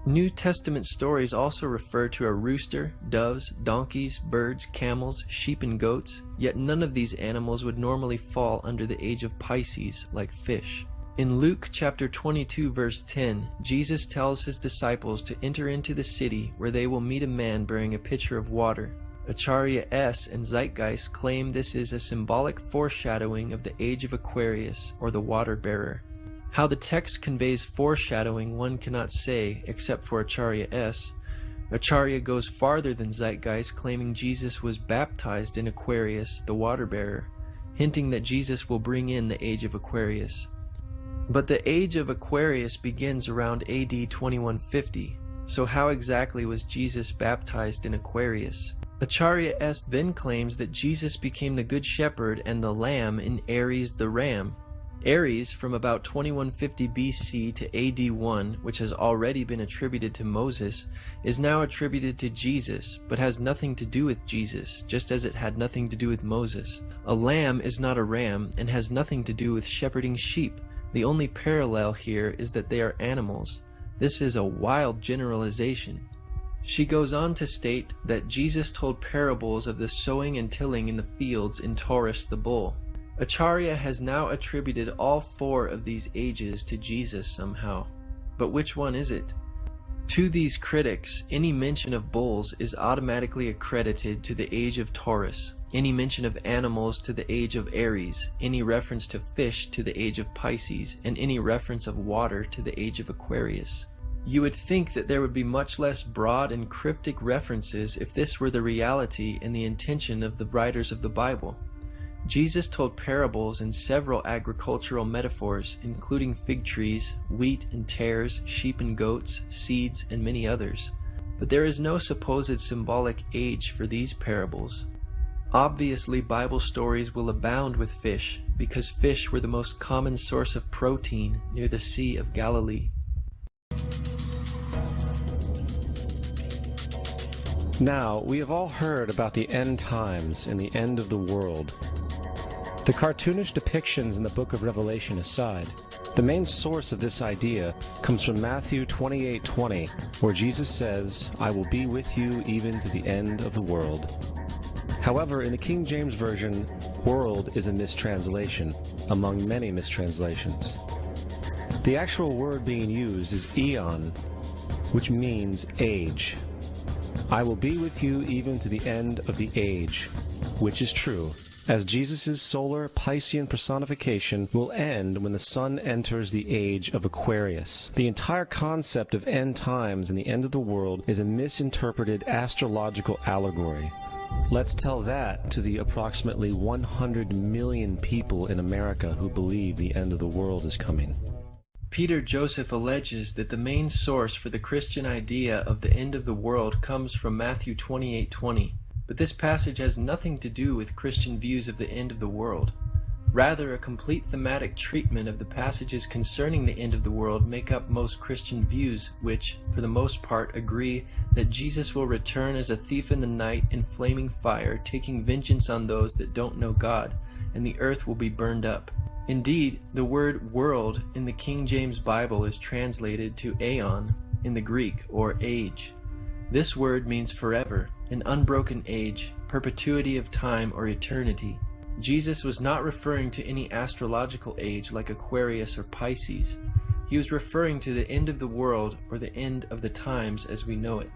New Testament stories also refer to a rooster, doves, donkeys, birds, camels, sheep, and goats, yet none of these animals would normally fall under the age of Pisces, like fish. In Luke chapter 22 verse 10, Jesus tells his disciples to enter into the city where they will meet a man bearing a pitcher of water. Acharya S. and Zeitgeist claim this is a symbolic foreshadowing of the age of Aquarius, or the water bearer. How the text conveys foreshadowing one cannot say, except for Acharya S. Acharya goes farther than Zeitgeist, claiming Jesus was baptized in Aquarius, the water bearer, hinting that Jesus will bring in the age of Aquarius. But the age of Aquarius begins around AD 2150, so how exactly was Jesus baptized in Aquarius? Acharya S. then claims that Jesus became the Good Shepherd and the Lamb in Aries the Ram. Aries, from about 2150 BC to AD 1, which has already been attributed to Moses, is now attributed to Jesus, but has nothing to do with Jesus, just as it had nothing to do with Moses. A lamb is not a ram and has nothing to do with shepherding sheep. The only parallel here is that they are animals. This is a wild generalization. She goes on to state that Jesus told parables of the sowing and tilling in the fields in Taurus the bull. Acharya has now attributed all 4 of these ages to Jesus somehow. But which one is it? To these critics, any mention of bulls is automatically accredited to the age of Taurus, any mention of animals to the age of Aries, any reference to fish to the age of Pisces, and any reference of water to the age of Aquarius. You would think that there would be much less broad and cryptic references if this were the reality and the intention of the writers of the Bible. Jesus told parables and several agricultural metaphors, including fig trees, wheat and tares, sheep and goats, seeds, and many others. But there is no supposed symbolic age for these parables. Obviously, Bible stories will abound with fish, because fish were the most common source of protein near the Sea of Galilee. Now, we have all heard about the end times and the end of the world. The cartoonish depictions in the book of Revelation aside, the main source of this idea comes from Matthew 28:20, where Jesus says, "I will be with you even to the end of the world." However, in the King James Version, world is a mistranslation, among many mistranslations. The actual word being used is eon, which means age. I will be with you even to the end of the age, which is true, as Jesus' solar Piscean personification will end when the sun enters the age of Aquarius. The entire concept of end times and the end of the world is a misinterpreted astrological allegory. Let's tell that to the approximately 100 million people in America who believe the end of the world is coming. Peter Joseph alleges that the main source for the Christian idea of the end of the world comes from Matthew 28:20. But this passage has nothing to do with Christian views of the end of the world. Rather, a complete thematic treatment of the passages concerning the end of the world make up most Christian views, which, for the most part, agree that Jesus will return as a thief in the night in flaming fire, taking vengeance on those that don't know God, and the earth will be burned up. Indeed, the word world in the King James Bible is translated to aeon in the Greek, or age. This word means forever, an unbroken age, perpetuity of time or eternity. Jesus was not referring to any astrological age like Aquarius or Pisces. He was referring to the end of the world or the end of the times as we know it.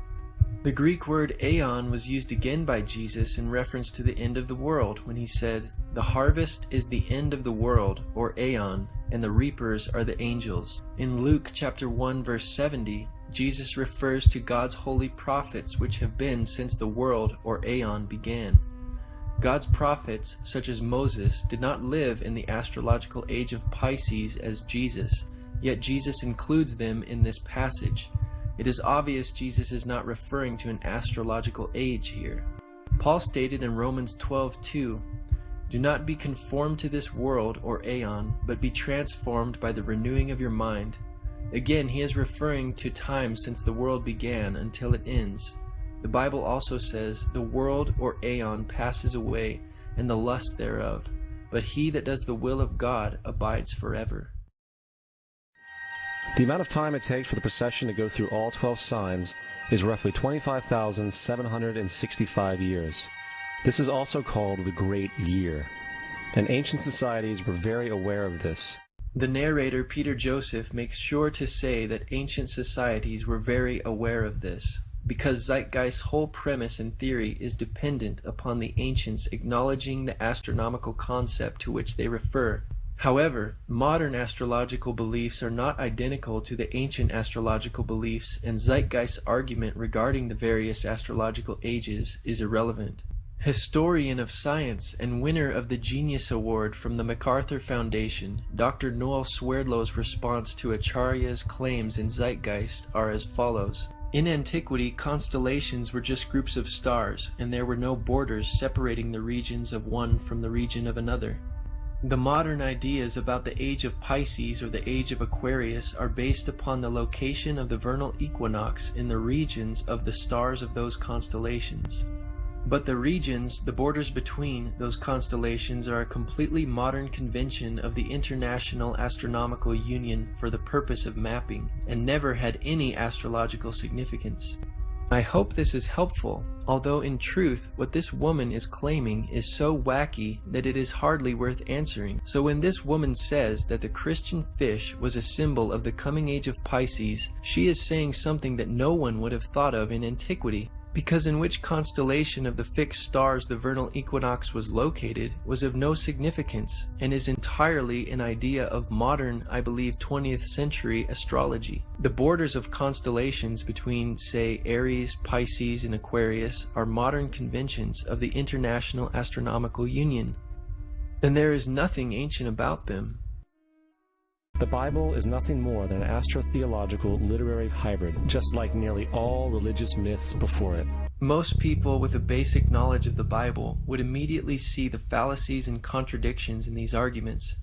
The Greek word aeon was used again by Jesus in reference to the end of the world when he said, "The harvest is the end of the world," or aeon, and the reapers are the angels. In Luke chapter 1 verse 70, Jesus refers to God's holy prophets which have been since the world or aeon began. God's prophets, such as Moses, did not live in the astrological age of Pisces as Jesus, yet Jesus includes them in this passage. It is obvious Jesus is not referring to an astrological age here. Paul stated in Romans 12:2, "Do not be conformed to this world or aeon, but be transformed by the renewing of your mind." Again, he is referring to time since the world began until it ends. The Bible also says, "The world or aeon passes away, and the lust thereof, but he that does the will of God abides forever." The amount of time it takes for the procession to go through all 12 signs is roughly 25,765 years. This is also called the Great Year, and ancient societies were very aware of this. The narrator, Peter Joseph, makes sure to say that ancient societies were very aware of this, because Zeitgeist's whole premise and theory is dependent upon the ancients acknowledging the astronomical concept to which they refer. However, modern astrological beliefs are not identical to the ancient astrological beliefs, and Zeitgeist's argument regarding the various astrological ages is irrelevant. Historian of science and winner of the Genius Award from the MacArthur Foundation, Dr. Noel Swerdlow's response to Acharya's claims in Zeitgeist are as follows. In antiquity, constellations were just groups of stars, and there were no borders separating the regions of one from the region of another. The modern ideas about the age of Pisces or the age of Aquarius are based upon the location of the vernal equinox in the regions of the stars of those constellations. But the regions, the borders between those constellations, are a completely modern convention of the International Astronomical Union for the purpose of mapping, and never had any astrological significance. I hope this is helpful, although in truth what this woman is claiming is so wacky that it is hardly worth answering. So when this woman says that the Christian fish was a symbol of the coming age of Pisces, she is saying something that no one would have thought of in antiquity, because in which constellation of the fixed stars the vernal equinox was located was of no significance, and is entirely an idea of modern, I believe, 20th century astrology. The borders of constellations between, say, Aries, Pisces, and Aquarius are modern conventions of the International Astronomical Union, and there is nothing ancient about them. The Bible is nothing more than an astro-theological literary hybrid, just like nearly all religious myths before it. Most people with a basic knowledge of the Bible would immediately see the fallacies and contradictions in these arguments.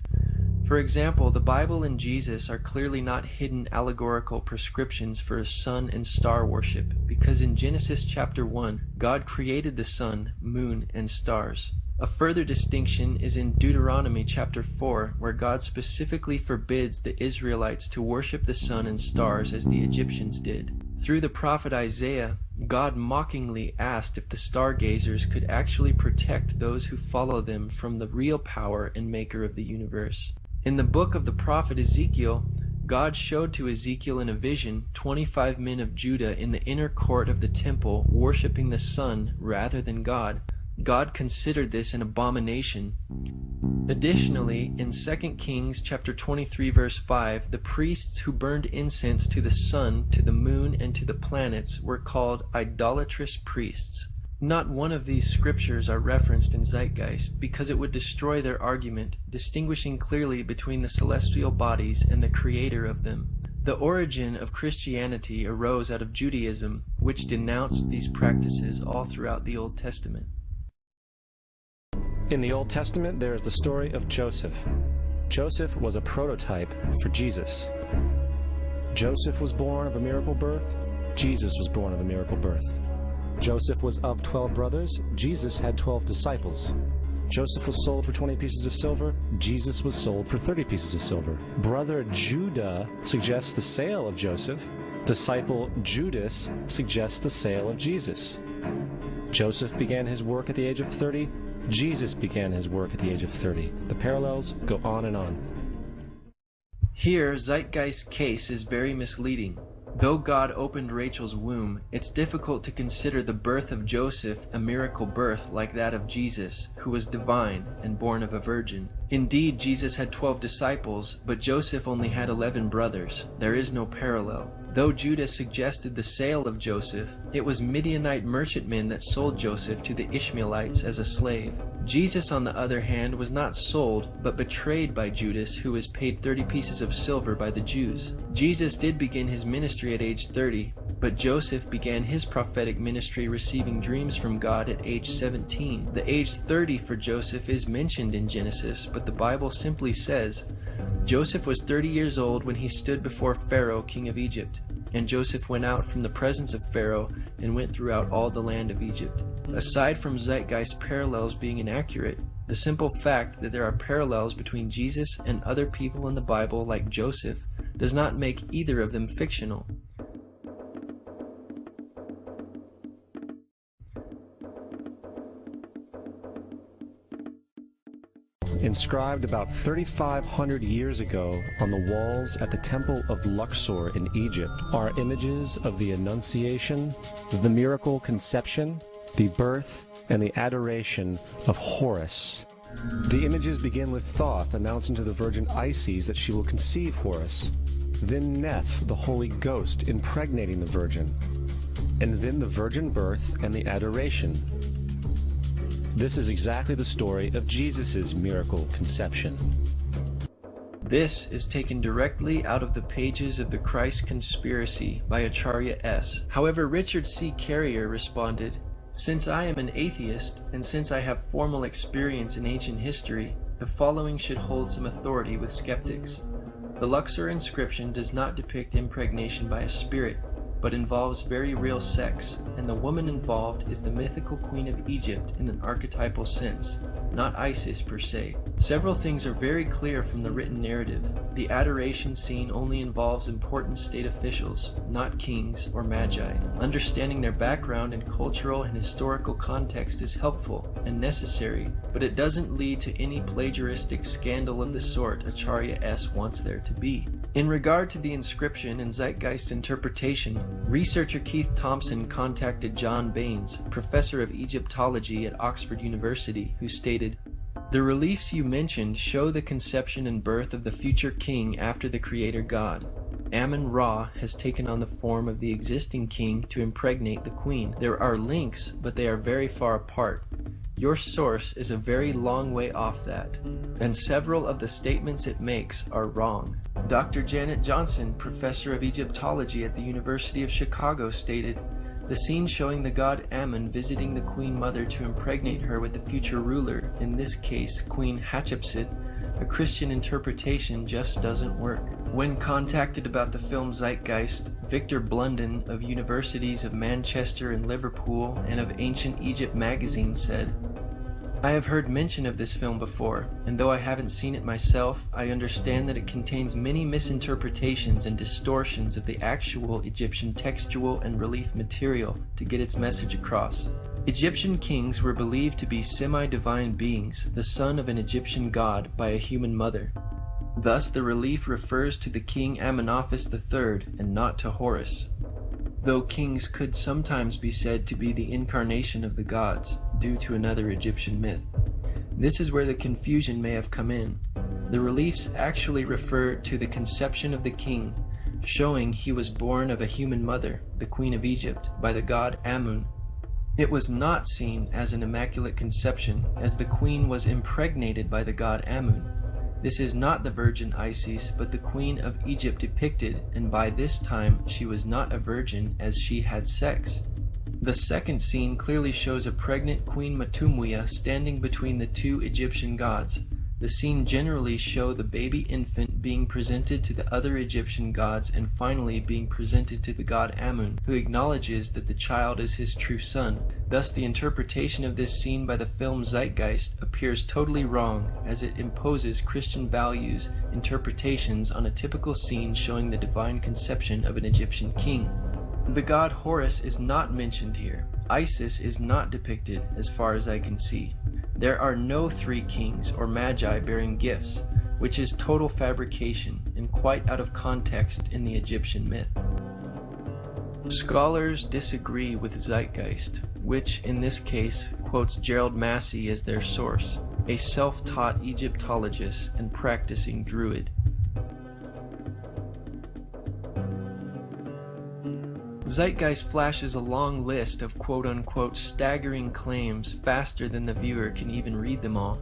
For example, the Bible and Jesus are clearly not hidden allegorical prescriptions for sun and star worship, because in Genesis chapter 1, God created the sun, moon, and stars. A further distinction is in Deuteronomy chapter 4, where God specifically forbids the Israelites to worship the sun and stars as the Egyptians did. Through the prophet Isaiah, God mockingly asked if the stargazers could actually protect those who follow them from the real power and maker of the universe. In the book of the prophet Ezekiel, God showed to Ezekiel in a vision 25 men of Judah in the inner court of the temple worshiping the sun rather than God. God considered this an abomination. Additionally, in 2 Kings chapter 23 verse 5, the priests who burned incense to the sun, to the moon, and to the planets were called idolatrous priests. Not one of these scriptures are referenced in Zeitgeist, because it would destroy their argument, distinguishing clearly between the celestial bodies and the creator of them. The origin of Christianity arose out of Judaism, which denounced these practices all throughout the Old Testament. In the Old Testament, there is the story of Joseph. Joseph was a prototype for Jesus. Joseph was born of a miracle birth. Jesus was born of a miracle birth. Joseph was of 12 brothers. Jesus had 12 disciples. Joseph was sold for 20 pieces of silver. Jesus was sold for 30 pieces of silver. Brother Judah suggests the sale of Joseph. Disciple Judas suggests the sale of Jesus. Joseph began his work at the age of 30. Jesus began his work at the age of 30. The parallels go on and on. Here, Zeitgeist's case is very misleading. Though God opened Rachel's womb, it's difficult to consider the birth of Joseph a miracle birth like that of Jesus, who was divine and born of a virgin. Indeed, Jesus had 12 disciples, but Joseph only had 11 brothers. There is no parallel. Though Judas suggested the sale of Joseph, it was Midianite merchantmen that sold Joseph to the Ishmaelites as a slave. Jesus, on the other hand, was not sold, but betrayed by Judas, who was paid 30 pieces of silver by the Jews. Jesus did begin his ministry at age 30, but Joseph began his prophetic ministry receiving dreams from God at age 17. The age 30 for Joseph is mentioned in Genesis, but the Bible simply says, Joseph was 30 years old when he stood before Pharaoh, king of Egypt. And Joseph went out from the presence of Pharaoh and went throughout all the land of Egypt. Aside from Zeitgeist parallels being inaccurate, the simple fact that there are parallels between Jesus and other people in the Bible like Joseph does not make either of them fictional. Inscribed about 3,500 years ago on the walls at the Temple of Luxor in Egypt are images of the Annunciation, the miracle conception, the birth, and the adoration of Horus. The images begin with Thoth announcing to the Virgin Isis that she will conceive Horus, then Neph, the Holy Ghost, impregnating the Virgin, and then the virgin birth and the adoration. This is exactly the story of Jesus' miracle conception. This is taken directly out of the pages of The Christ Conspiracy by Acharya S. However, Richard C. Carrier responded, "Since I am an atheist, and since I have formal experience in ancient history, the following should hold some authority with skeptics. The Luxor inscription does not depict impregnation by a spirit, but involves very real sex, and the woman involved is the mythical queen of Egypt in an archetypal sense, not Isis per se. Several things are very clear from the written narrative. The adoration scene only involves important state officials, not kings or magi. Understanding their background and cultural and historical context is helpful and necessary, but it doesn't lead to any plagiaristic scandal of the sort Acharya S. wants there to be." In regard to the inscription and Zeitgeist interpretation, researcher Keith Thompson contacted John Baines, professor of Egyptology at Oxford University, who stated, "The reliefs you mentioned show the conception and birth of the future king after the creator god. Amun-Ra has taken on the form of the existing king to impregnate the queen. There are links, but they are very far apart. Your source is a very long way off that, and several of the statements it makes are wrong." Dr. Janet Johnson, professor of Egyptology at the University of Chicago, stated, "The scene showing the god Amun visiting the queen mother to impregnate her with the future ruler, in this case Queen Hatshepsut, a Christian interpretation just doesn't work." When contacted about the film Zeitgeist, Victor Blunden of Universities of Manchester and Liverpool and of Ancient Egypt magazine said, "I have heard mention of this film before, and though I haven't seen it myself, I understand that it contains many misinterpretations and distortions of the actual Egyptian textual and relief material to get its message across. Egyptian kings were believed to be semi-divine beings, the son of an Egyptian god by a human mother. Thus the relief refers to the king Amenophis III and not to Horus, though kings could sometimes be said to be the incarnation of the gods, due to another Egyptian myth. This is where the confusion may have come in. The reliefs actually refer to the conception of the king, showing he was born of a human mother, the queen of Egypt, by the god Amun. It was not seen as an immaculate conception, as the queen was impregnated by the god Amun. This is not the Virgin Isis, but the Queen of Egypt depicted, and by this time she was not a virgin as she had sex. The second scene clearly shows a pregnant Queen Matumuya standing between the two Egyptian gods. The scene generally shows the baby infant being presented to the other Egyptian gods and finally being presented to the god Amun, who acknowledges that the child is his true son. Thus the interpretation of this scene by the film Zeitgeist appears totally wrong, as it imposes Christian values interpretations on a typical scene showing the divine conception of an Egyptian king. The god Horus is not mentioned here. Isis is not depicted as far as I can see. There are no three kings or magi bearing gifts, which is total fabrication and quite out of context in the Egyptian myth. Scholars disagree with Zeitgeist, which in this case quotes Gerald Massey as their source, a self-taught Egyptologist and practicing Druid. Zeitgeist flashes a long list of quote-unquote staggering claims faster than the viewer can even read them all.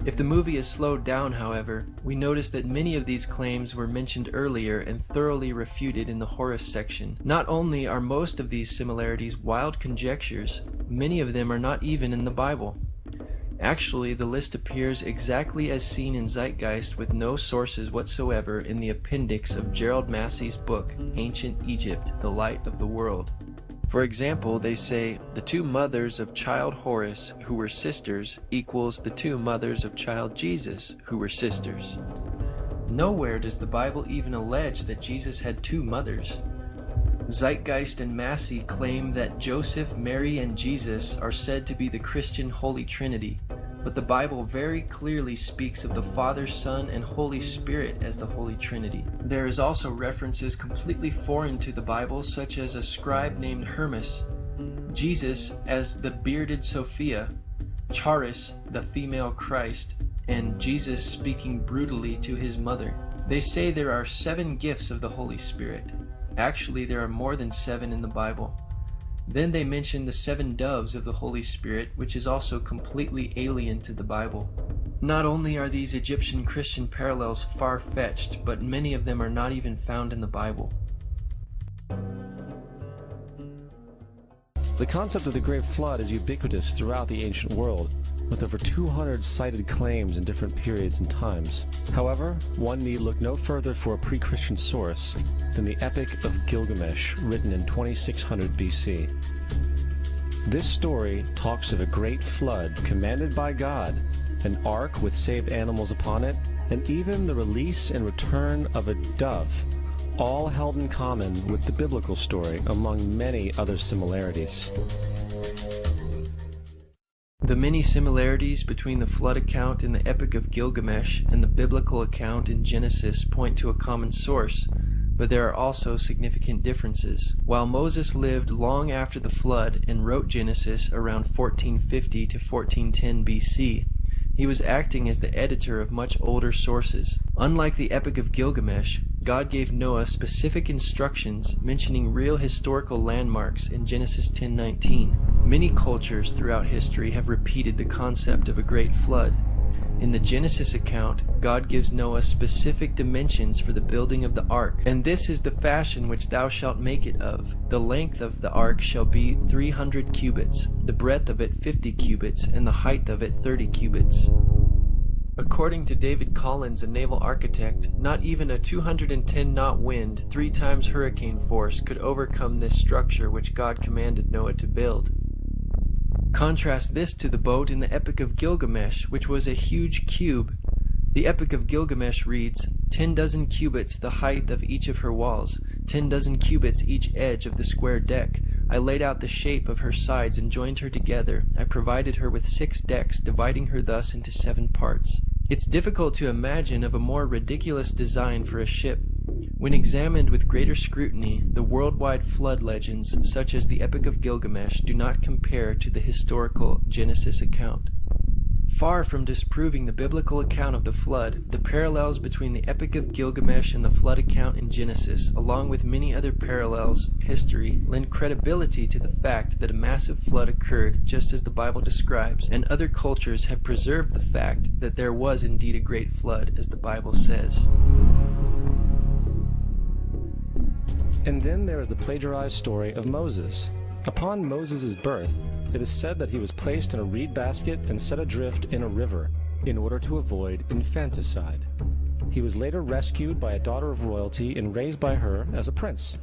If the movie is slowed down, however, we notice that many of these claims were mentioned earlier and thoroughly refuted in the Horus section. Not only are most of these similarities wild conjectures, many of them are not even in the Bible. Actually, the list appears exactly as seen in Zeitgeist with no sources whatsoever in the appendix of Gerald Massey's book, Ancient Egypt, The Light of the World. For example, they say, the two mothers of child Horus, who were sisters, equals the two mothers of child Jesus, who were sisters. Nowhere does the Bible even allege that Jesus had two mothers. Zeitgeist and Massey claim that Joseph, Mary, and Jesus are said to be the Christian Holy Trinity, but the Bible very clearly speaks of the Father, Son, and Holy Spirit as the Holy Trinity. There is also references completely foreign to the Bible, such as a scribe named Hermas, Jesus as the bearded Sophia, Charis, the female Christ, and Jesus speaking brutally to his mother. They say there are 7 gifts of the Holy Spirit. Actually, there are more than 7 in the Bible. Then they mention the 7 doves of the Holy Spirit, which is also completely alien to the Bible. Not only are these Egyptian Christian parallels far-fetched, but many of them are not even found in the Bible. The concept of the Great Flood is ubiquitous throughout the ancient world, with over 200 cited claims in different periods and times. However, one need look no further for a pre-Christian source than the Epic of Gilgamesh, written in 2600 BC. This story talks of a great flood commanded by God, an ark with saved animals upon it, and even the release and return of a dove, all held in common with the biblical story, among many other similarities. The many similarities between the flood account in the Epic of Gilgamesh and the biblical account in Genesis point to a common source, but there are also significant differences. While Moses lived long after the flood and wrote Genesis around 1450 to 1410 BC, he was acting as the editor of much older sources. Unlike the Epic of Gilgamesh, God gave Noah specific instructions mentioning real historical landmarks in Genesis 10:19. Many cultures throughout history have repeated the concept of a great flood. In the Genesis account, God gives Noah specific dimensions for the building of the ark, and this is the fashion which thou shalt make it of. The length of the ark shall be 300 cubits, the breadth of it 50 cubits, and the height of it 30 cubits. According to David Collins, a naval architect, not even a 210-knot wind, 3 times hurricane force, could overcome this structure which God commanded Noah to build. Contrast this to the boat in the Epic of Gilgamesh, which was a huge cube. The Epic of Gilgamesh reads, 10 dozen cubits the height of each of her walls, 10 dozen cubits each edge of the square deck. I laid out the shape of her sides and joined her together. I provided her with 6 decks, dividing her thus into 7 parts. It's difficult to imagine of a more ridiculous design for a ship. When examined with greater scrutiny, the worldwide flood legends, such as the Epic of Gilgamesh, do not compare to the historical Genesis account. Far from disproving the biblical account of the flood, the parallels between the Epic of Gilgamesh and the flood account in Genesis, along with many other parallels, history, lend credibility to the fact that a massive flood occurred just as the Bible describes, and other cultures have preserved the fact that there was indeed a great flood, as the Bible says. And then there is the plagiarized story of Moses. Upon Moses' birth, it is said that he was placed in a reed basket and set adrift in a river in order to avoid infanticide. He was later rescued by a daughter of royalty and raised by her as a prince.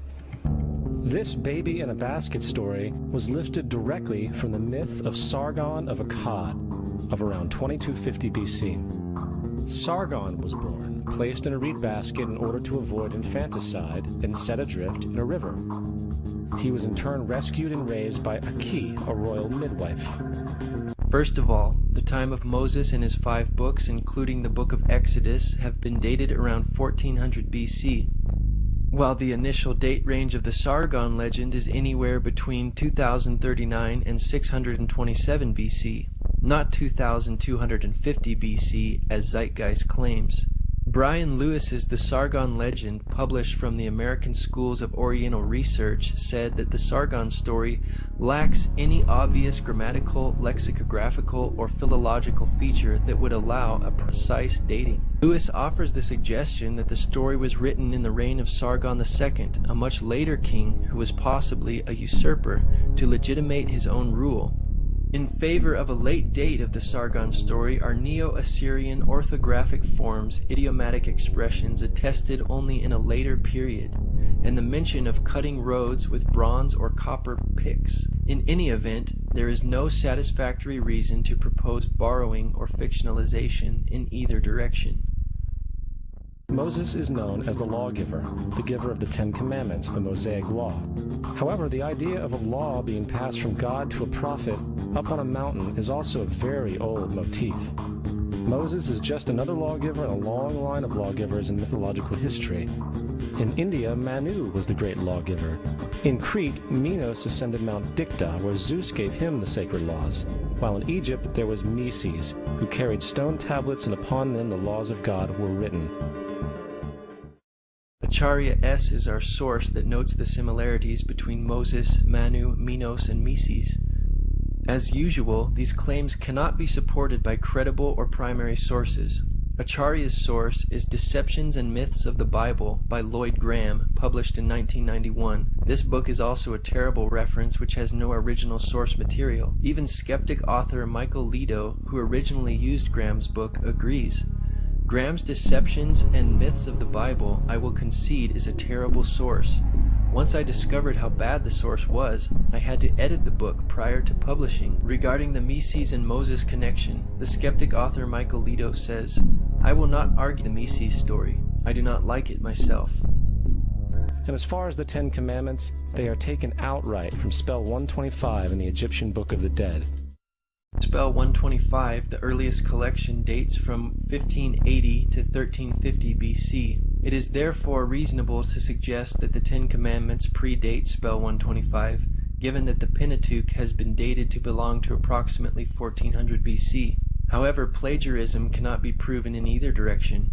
This baby in a basket story was lifted directly from the myth of Sargon of Akkad of around 2250 BC. Sargon was born, placed in a reed basket in order to avoid infanticide, and set adrift in a river. He was in turn rescued and raised by Aki, a royal midwife. First of all, the time of Moses and his 5 books, including the book of Exodus, have been dated around 1400 BC. while the initial date range of the Sargon legend is anywhere between 2039 and 627 BC, not 2250 BC as Zeitgeist claims. Brian Lewis's The Sargon Legend, published from the American Schools of Oriental Research, said that the Sargon story lacks any obvious grammatical, lexicographical, or philological feature that would allow a precise dating. Lewis offers the suggestion that the story was written in the reign of Sargon II, a much later king who was possibly a usurper, to legitimate his own rule. In favor of a late date of the Sargon story are Neo-Assyrian orthographic forms, idiomatic expressions attested only in a later period, and the mention of cutting roads with bronze or copper picks. In any event, there is no satisfactory reason to propose borrowing or fictionalization in either direction. Moses is known as the lawgiver, the giver of the Ten Commandments, the Mosaic Law. However, the idea of a law being passed from God to a prophet up on a mountain is also a very old motif. Moses is just another lawgiver in a long line of lawgivers in mythological history. In India, Manu was the great lawgiver. In Crete, Minos ascended Mount Dicta, where Zeus gave him the sacred laws, while in Egypt there was Meses, who carried stone tablets, and upon them the laws of God were written. Acharya S. is our source that notes the similarities between Moses, Manu, Minos, and Meses. As usual, these claims cannot be supported by credible or primary sources. Acharya's source is Deceptions and Myths of the Bible by Lloyd Graham, published in 1991. This book is also a terrible reference which has no original source material. Even skeptic author Michael Lido, who originally used Graham's book, agrees. Graham's Deceptions and Myths of the Bible, I will concede, is a terrible source. Once I discovered how bad the source was, I had to edit the book prior to publishing. Regarding the Meses and Moses connection, the skeptic author Michael Lido says, I will not argue the Meses story. I do not like it myself. And as far as the Ten Commandments, they are taken outright from spell 125 in the Egyptian Book of the Dead. Spell 125, the earliest collection, dates from 1580 to 1350 BC. It is therefore reasonable to suggest that the Ten Commandments predate spell 125, given that the Pentateuch has been dated to belong to approximately 1400 BC. However, plagiarism cannot be proven in either direction.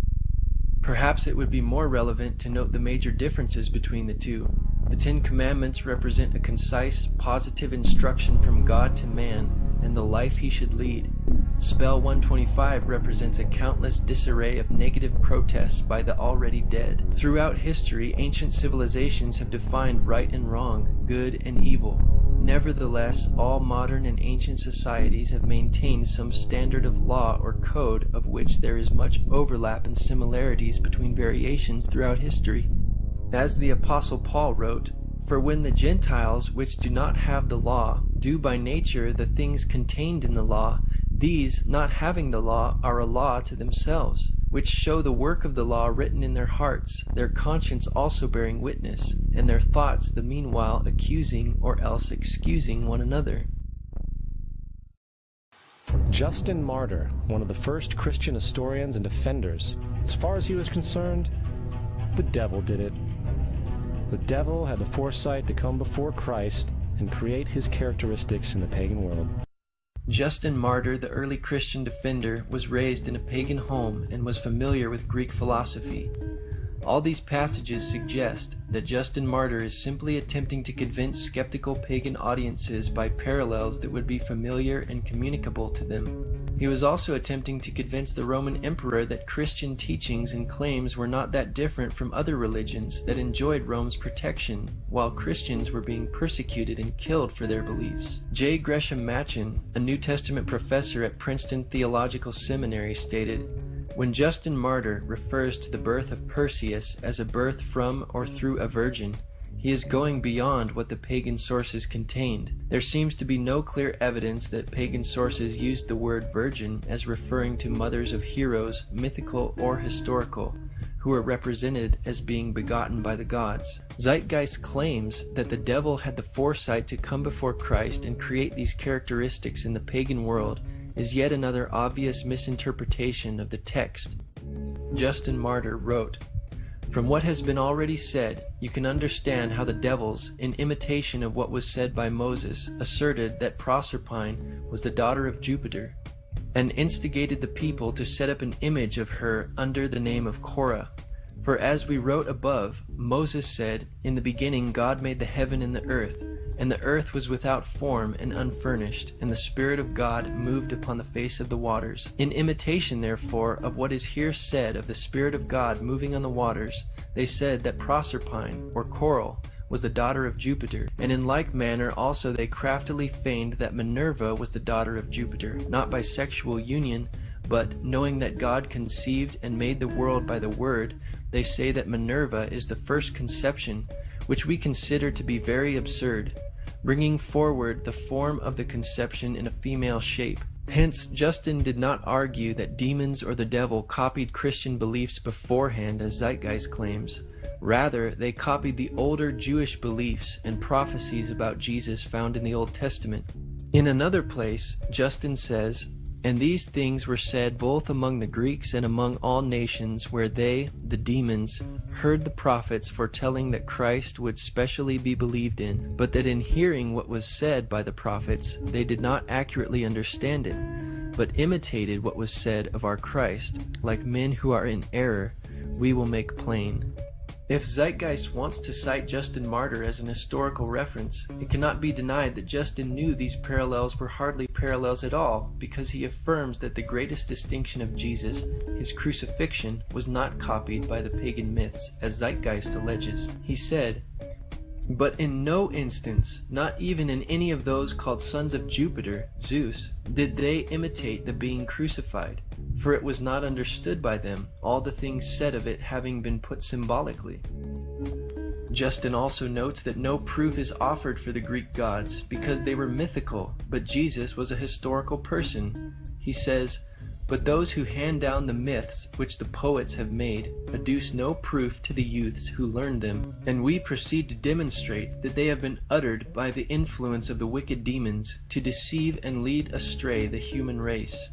Perhaps it would be more relevant to note the major differences between the two. The Ten Commandments represent a concise, positive instruction from God to man, and the life he should lead. Spell 125 represents a countless disarray of negative protests by the already dead. Throughout history, ancient civilizations have defined right and wrong, good and evil. Nevertheless, all modern and ancient societies have maintained some standard of law or code of which there is much overlap and similarities between variations throughout history. As the Apostle Paul wrote, For when the Gentiles, which do not have the law, do by nature the things contained in the law, these, not having the law, are a law to themselves, which show the work of the law written in their hearts, their conscience also bearing witness, and their thoughts the meanwhile accusing or else excusing one another. Justin Martyr, one of the first Christian historians and defenders, as far as he was concerned, the devil did it. The devil had the foresight to come before Christ and create his characteristics in the pagan world. Justin Martyr, the early Christian defender, was raised in a pagan home and was familiar with Greek philosophy. All these passages suggest that Justin Martyr is simply attempting to convince skeptical pagan audiences by parallels that would be familiar and communicable to them. He was also attempting to convince the Roman emperor that Christian teachings and claims were not that different from other religions that enjoyed Rome's protection, while Christians were being persecuted and killed for their beliefs. J. Gresham Machen, a New Testament professor at Princeton Theological Seminary, stated, When Justin Martyr refers to the birth of Perseus as a birth from or through a virgin, he is going beyond what the pagan sources contained. There seems to be no clear evidence that pagan sources used the word virgin as referring to mothers of heroes, mythical or historical, who were represented as being begotten by the gods. Zeitgeist claims that the devil had the foresight to come before Christ and create these characteristics in the pagan world is yet another obvious misinterpretation of the text. Justin Martyr wrote, From what has been already said, you can understand how the devils, in imitation of what was said by Moses, asserted that Proserpine was the daughter of Jupiter, and instigated the people to set up an image of her under the name of Korah. For as we wrote above, Moses said, "In the beginning God made the heaven and the earth was without form and unfurnished, and the Spirit of God moved upon the face of the waters." In imitation, therefore, of what is here said of the Spirit of God moving on the waters, they said that Proserpine, or Coral, was the daughter of Jupiter, and in like manner also they craftily feigned that Minerva was the daughter of Jupiter, not by sexual union, but, knowing that God conceived and made the world by the Word, they say that Minerva is the first conception, which we consider to be very absurd, bringing forward the form of the conception in a female shape. Hence, Justin did not argue that demons or the devil copied Christian beliefs beforehand, as Zeitgeist claims. Rather, they copied the older Jewish beliefs and prophecies about Jesus found in the Old Testament. In another place, Justin says, "And these things were said both among the Greeks and among all nations, where they, the demons, heard the prophets foretelling that Christ would specially be believed in, but that in hearing what was said by the prophets, they did not accurately understand it, but imitated what was said of our Christ. Like men who are in error, we will make plain." If Zeitgeist wants to cite Justin Martyr as an historical reference, it cannot be denied that Justin knew these parallels were hardly parallels at all, because he affirms that the greatest distinction of Jesus, his crucifixion, was not copied by the pagan myths, as Zeitgeist alleges. He said, "But in no instance, not even in any of those called sons of Jupiter, Zeus, did they imitate the being crucified, for it was not understood by them, all the things said of it having been put symbolically." Justin also notes that no proof is offered for the Greek gods, because they were mythical, but Jesus was a historical person. He says, "But those who hand down the myths which the poets have made, adduce no proof to the youths who learn them, and we proceed to demonstrate that they have been uttered by the influence of the wicked demons, to deceive and lead astray the human race."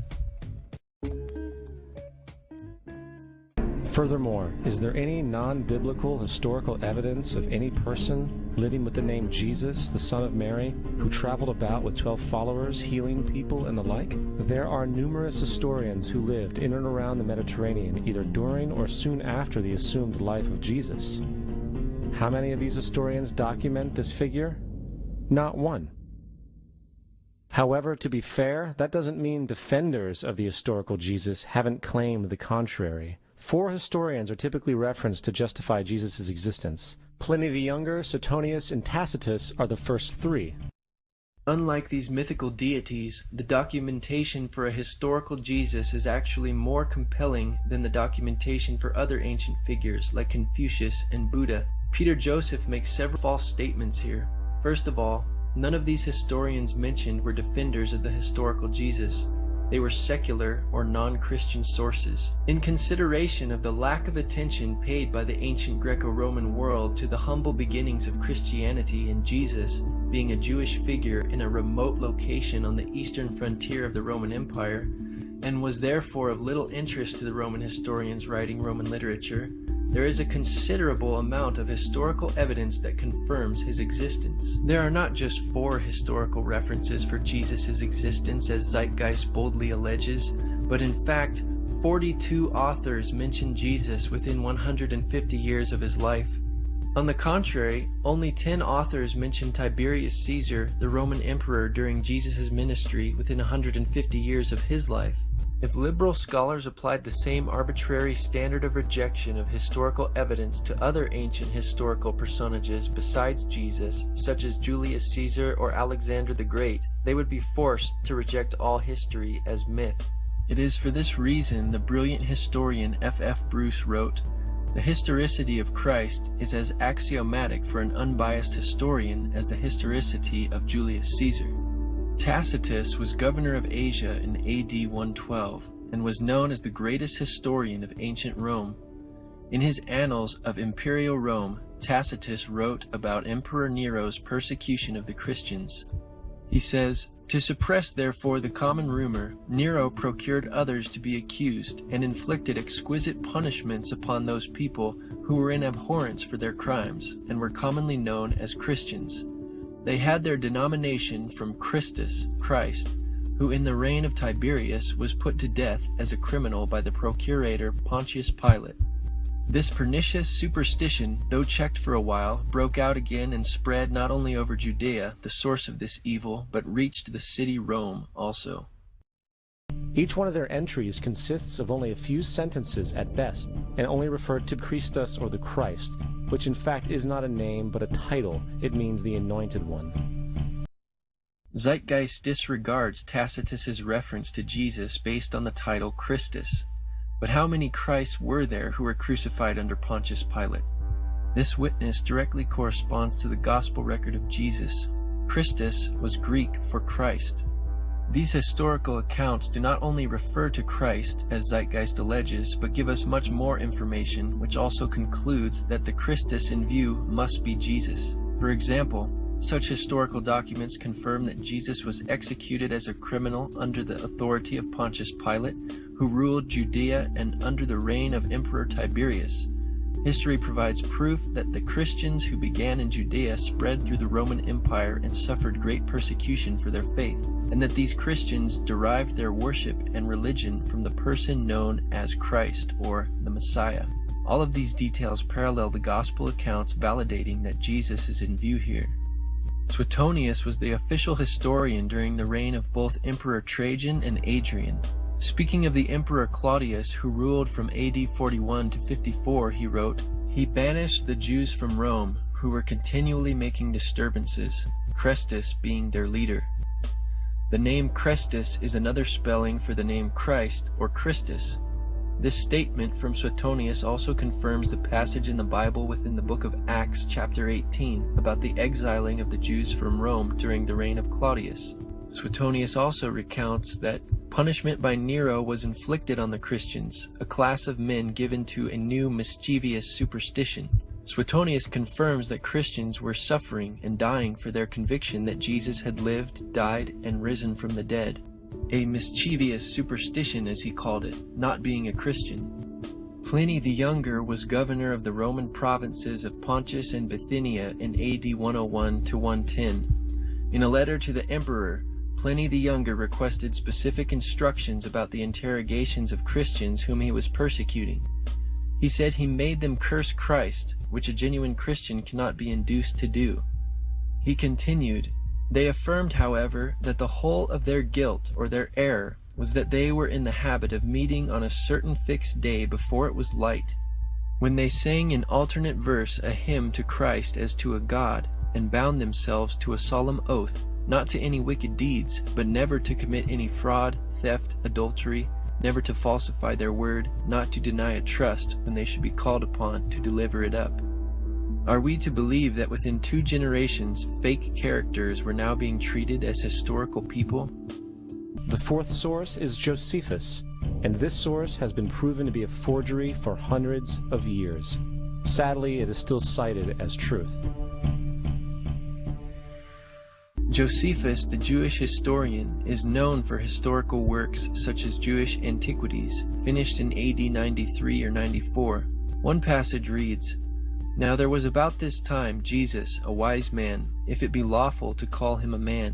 Furthermore, is there any non-biblical historical evidence of any person living with the name Jesus, the son of Mary, who traveled about with 12 followers, healing people and the like? There are numerous historians who lived in and around the Mediterranean, either during or soon after the assumed life of Jesus. How many of these historians document this figure? Not one. However, to be fair, that doesn't mean defenders of the historical Jesus haven't claimed the contrary. 4 historians are typically referenced to justify Jesus' existence. Pliny the Younger, Suetonius, and Tacitus are the first 3. Unlike these mythical deities, the documentation for a historical Jesus is actually more compelling than the documentation for other ancient figures like Confucius and Buddha. Peter Joseph makes several false statements here. First of all, none of these historians mentioned were defenders of the historical Jesus. They were secular or non-Christian sources. In consideration of the lack of attention paid by the ancient Greco-Roman world to the humble beginnings of Christianity and Jesus being a Jewish figure in a remote location on the eastern frontier of the Roman Empire, and was therefore of little interest to the Roman historians writing Roman literature, there is a considerable amount of historical evidence that confirms his existence. There are not just 4 historical references for Jesus' existence, as Zeitgeist boldly alleges, but in fact, 42 authors mention Jesus within 150 years of his life. On the contrary, only 10 authors mention Tiberius Caesar, the Roman emperor, during Jesus' ministry within 150 years of his life. If liberal scholars applied the same arbitrary standard of rejection of historical evidence to other ancient historical personages besides Jesus, such as Julius Caesar or Alexander the Great, they would be forced to reject all history as myth. It is for this reason the brilliant historian F.F. Bruce wrote, "The historicity of Christ is as axiomatic for an unbiased historian as the historicity of Julius Caesar." Tacitus was governor of Asia in AD 112 and was known as the greatest historian of ancient Rome. In his Annals of Imperial Rome, Tacitus wrote about Emperor Nero's persecution of the Christians. He says, To suppress, therefore, the common rumor, Nero procured others to be accused, and inflicted exquisite punishments upon those people who were in abhorrence for their crimes, and were commonly known as Christians. They had their denomination from Christus, Christ, who in the reign of Tiberius was put to death as a criminal by the procurator Pontius Pilate. This pernicious superstition, though checked for a while, broke out again and spread not only over Judea, the source of this evil, but reached the city Rome also. Each one of their entries consists of only a few sentences at best, and only referred to Christus or the Christ, which in fact is not a name but a title. It means the Anointed One. Zeitgeist disregards Tacitus's reference to Jesus based on the title Christus. But how many Christs were there who were crucified under Pontius Pilate? This witness directly corresponds to the gospel record of Jesus. Christus was Greek for Christ. These historical accounts do not only refer to Christ, as Zeitgeist alleges, but give us much more information, which also concludes that the Christus in view must be Jesus. For example, such historical documents confirm that Jesus was executed as a criminal under the authority of Pontius Pilate, who ruled Judea and under the reign of Emperor Tiberius. History provides proof that the Christians who began in Judea spread through the Roman Empire and suffered great persecution for their faith, and that these Christians derived their worship and religion from the person known as Christ, or the Messiah. All of these details parallel the gospel accounts, validating that Jesus is in view here. Suetonius was the official historian during the reign of both Emperor Trajan and Adrian. Speaking of the Emperor Claudius, who ruled from AD 41 to 54, he wrote, "He banished the Jews from Rome, who were continually making disturbances, Chrestus being their leader." The name Chrestus is another spelling for the name Christ or Christus. This statement from Suetonius also confirms the passage in the Bible within the book of Acts chapter 18 about the exiling of the Jews from Rome during the reign of Claudius. Suetonius also recounts that punishment by Nero was inflicted on the Christians, a class of men given to a new mischievous superstition. Suetonius confirms that Christians were suffering and dying for their conviction that Jesus had lived, died, and risen from the dead. A mischievous superstition, as he called it, not being a Christian. Pliny the Younger was governor of the Roman provinces of Pontus and Bithynia in AD 101 to 110. In a letter to the emperor, Pliny the Younger requested specific instructions about the interrogations of Christians whom he was persecuting. He said he made them curse Christ, which a genuine Christian cannot be induced to do. He continued, "They affirmed, however, that the whole of their guilt or their error was that they were in the habit of meeting on a certain fixed day before it was light, when they sang in alternate verse a hymn to Christ as to a God, and bound themselves to a solemn oath, not to any wicked deeds, but never to commit any fraud, theft, adultery, never to falsify their word, not to deny a trust when they should be called upon to deliver it up." Are we to believe that within 2 generations, fake characters were now being treated as historical people? The fourth source is Josephus, and this source has been proven to be a forgery for hundreds of years. Sadly, it is still cited as truth. Josephus, the Jewish historian, is known for historical works such as Jewish Antiquities, finished in AD 93 or 94. One passage reads, "Now there was about this time Jesus, a wise man, if it be lawful to call him a man,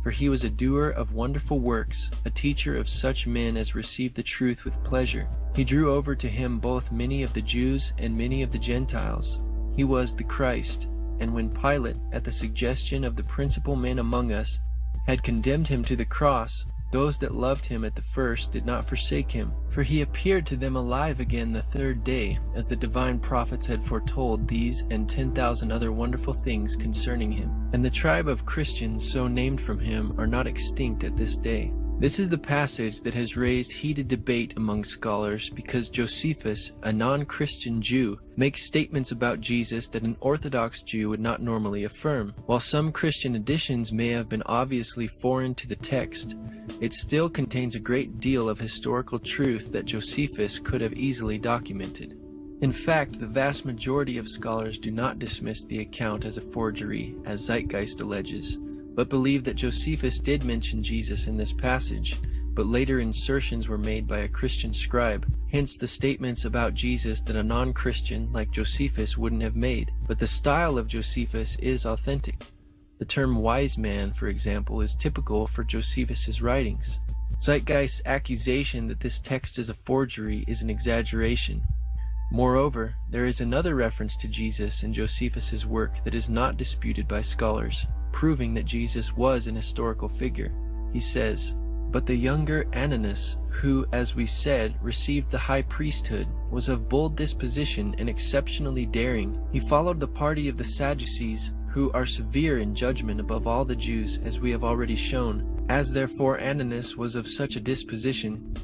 for he was a doer of wonderful works, a teacher of such men as received the truth with pleasure. He drew over to him both many of the Jews and many of the Gentiles. He was the Christ. And when Pilate, at the suggestion of the principal men among us, had condemned him to the cross, those that loved him at the first did not forsake him, for he appeared to them alive again the 3rd day, as the divine prophets had foretold these and 10,000 other wonderful things concerning him. And the tribe of Christians so named from him are not extinct at this day." This is the passage that has raised heated debate among scholars because Josephus, a non-Christian Jew, makes statements about Jesus that an Orthodox Jew would not normally affirm. While some Christian additions may have been obviously foreign to the text, it still contains a great deal of historical truth that Josephus could have easily documented. In fact, the vast majority of scholars do not dismiss the account as a forgery, as Zeitgeist alleges. but believe that Josephus did mention Jesus in this passage, but later insertions were made by a Christian scribe, hence the statements about Jesus that a non-Christian like Josephus wouldn't have made. But the style of Josephus is authentic. The term wise man, for example, is typical for Josephus's writings. Zeitgeist's accusation that this text is a forgery is an exaggeration. Moreover, there is another reference to Jesus in Josephus's work that is not disputed by scholars, proving that Jesus was an historical figure. He says, "But the younger Ananus, who, as we said, received the high priesthood, was of bold disposition and exceptionally daring. He followed the party of the Sadducees, who are severe in judgment above all the Jews, as we have already shown. As therefore Ananus was of such a disposition,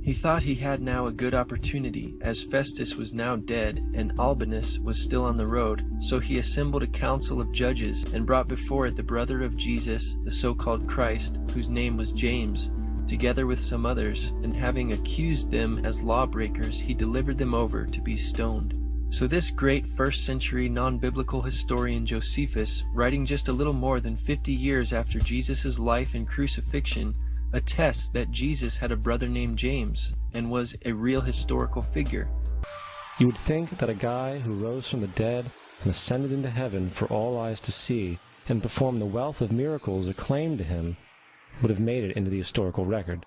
he thought he had now a good opportunity, as Festus was now dead, and Albinus was still on the road. So he assembled a council of judges, and brought before it the brother of Jesus, the so-called Christ, whose name was James, together with some others, and having accused them as lawbreakers, he delivered them over to be stoned." So this great first-century non-biblical historian Josephus, writing just a little more than 50 years after Jesus' life and crucifixion, attests that Jesus had a brother named James and was a real historical figure. You would think that a guy who rose from the dead and ascended into heaven for all eyes to see and performed the wealth of miracles acclaimed to him would have made it into the historical record.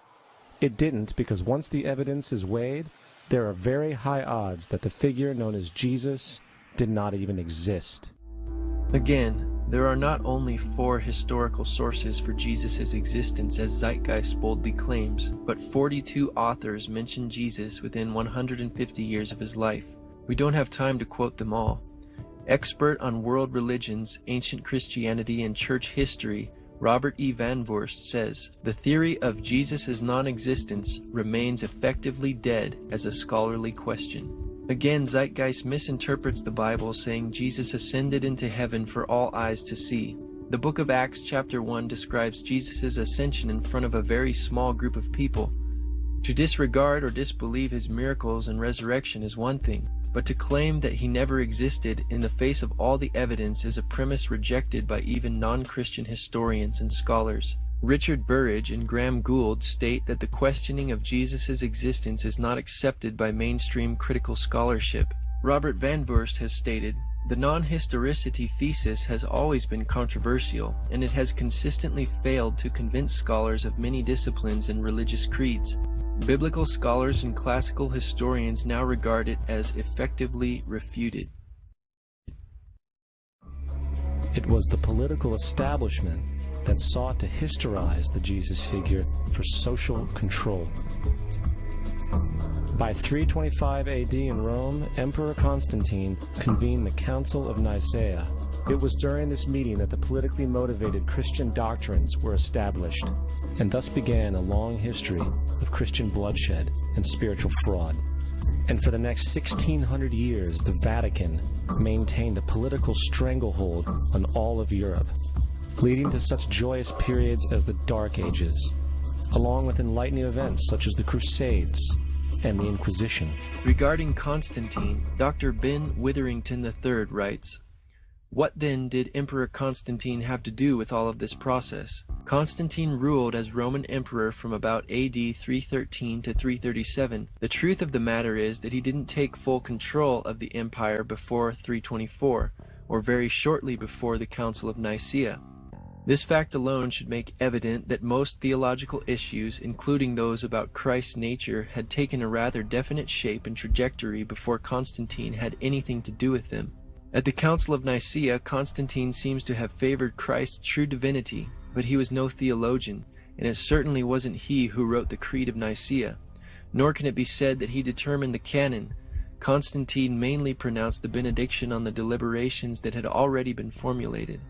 It didn't, because once the evidence is weighed, there are very high odds that the figure known as Jesus did not even exist. Again, there are not only 4 historical sources for Jesus' existence as Zeitgeist boldly claims, but 42 authors mention Jesus within 150 years of his life. We don't have time to quote them all. Expert on world religions, ancient Christianity, and church history, Robert E. Van Voorst says, "The theory of Jesus' non-existence remains effectively dead as a scholarly question." Again, Zeitgeist misinterprets the Bible, saying Jesus ascended into heaven for all eyes to see. The book of Acts chapter 1 describes Jesus' ascension in front of a very small group of people. To disregard or disbelieve his miracles and resurrection is one thing, but to claim that he never existed in the face of all the evidence is a premise rejected by even non-Christian historians and scholars. Richard Burridge and Graham Gould state that the questioning of Jesus' existence is not accepted by mainstream critical scholarship. Robert Van Voorst has stated, "The non-historicity thesis has always been controversial, and it has consistently failed to convince scholars of many disciplines and religious creeds. Biblical scholars and classical historians now regard it as effectively refuted." It was the political establishment that sought to historize the Jesus figure for social control. By 325 AD in Rome, Emperor Constantine convened the Council of Nicaea. It was during this meeting that the politically motivated Christian doctrines were established, and thus began a long history of Christian bloodshed and spiritual fraud. And for the next 1600 years, the Vatican maintained a political stranglehold on all of Europe, leading to such joyous periods as the Dark Ages, along with enlightening events such as the Crusades and the Inquisition. Regarding Constantine, Dr. Ben Witherington III writes, "What then did Emperor Constantine have to do with all of this process? Constantine ruled as Roman emperor from about AD 313 to 337. The truth of the matter is that he didn't take full control of the empire before 324, or very shortly before the Council of Nicaea. This fact alone should make evident that most theological issues, including those about Christ's nature, had taken a rather definite shape and trajectory before Constantine had anything to do with them. At the Council of Nicaea, Constantine seems to have favored Christ's true divinity, but he was no theologian, and it certainly wasn't he who wrote the Creed of Nicaea, nor can it be said that he determined the canon. Constantine mainly pronounced the benediction on the deliberations that had already been formulated.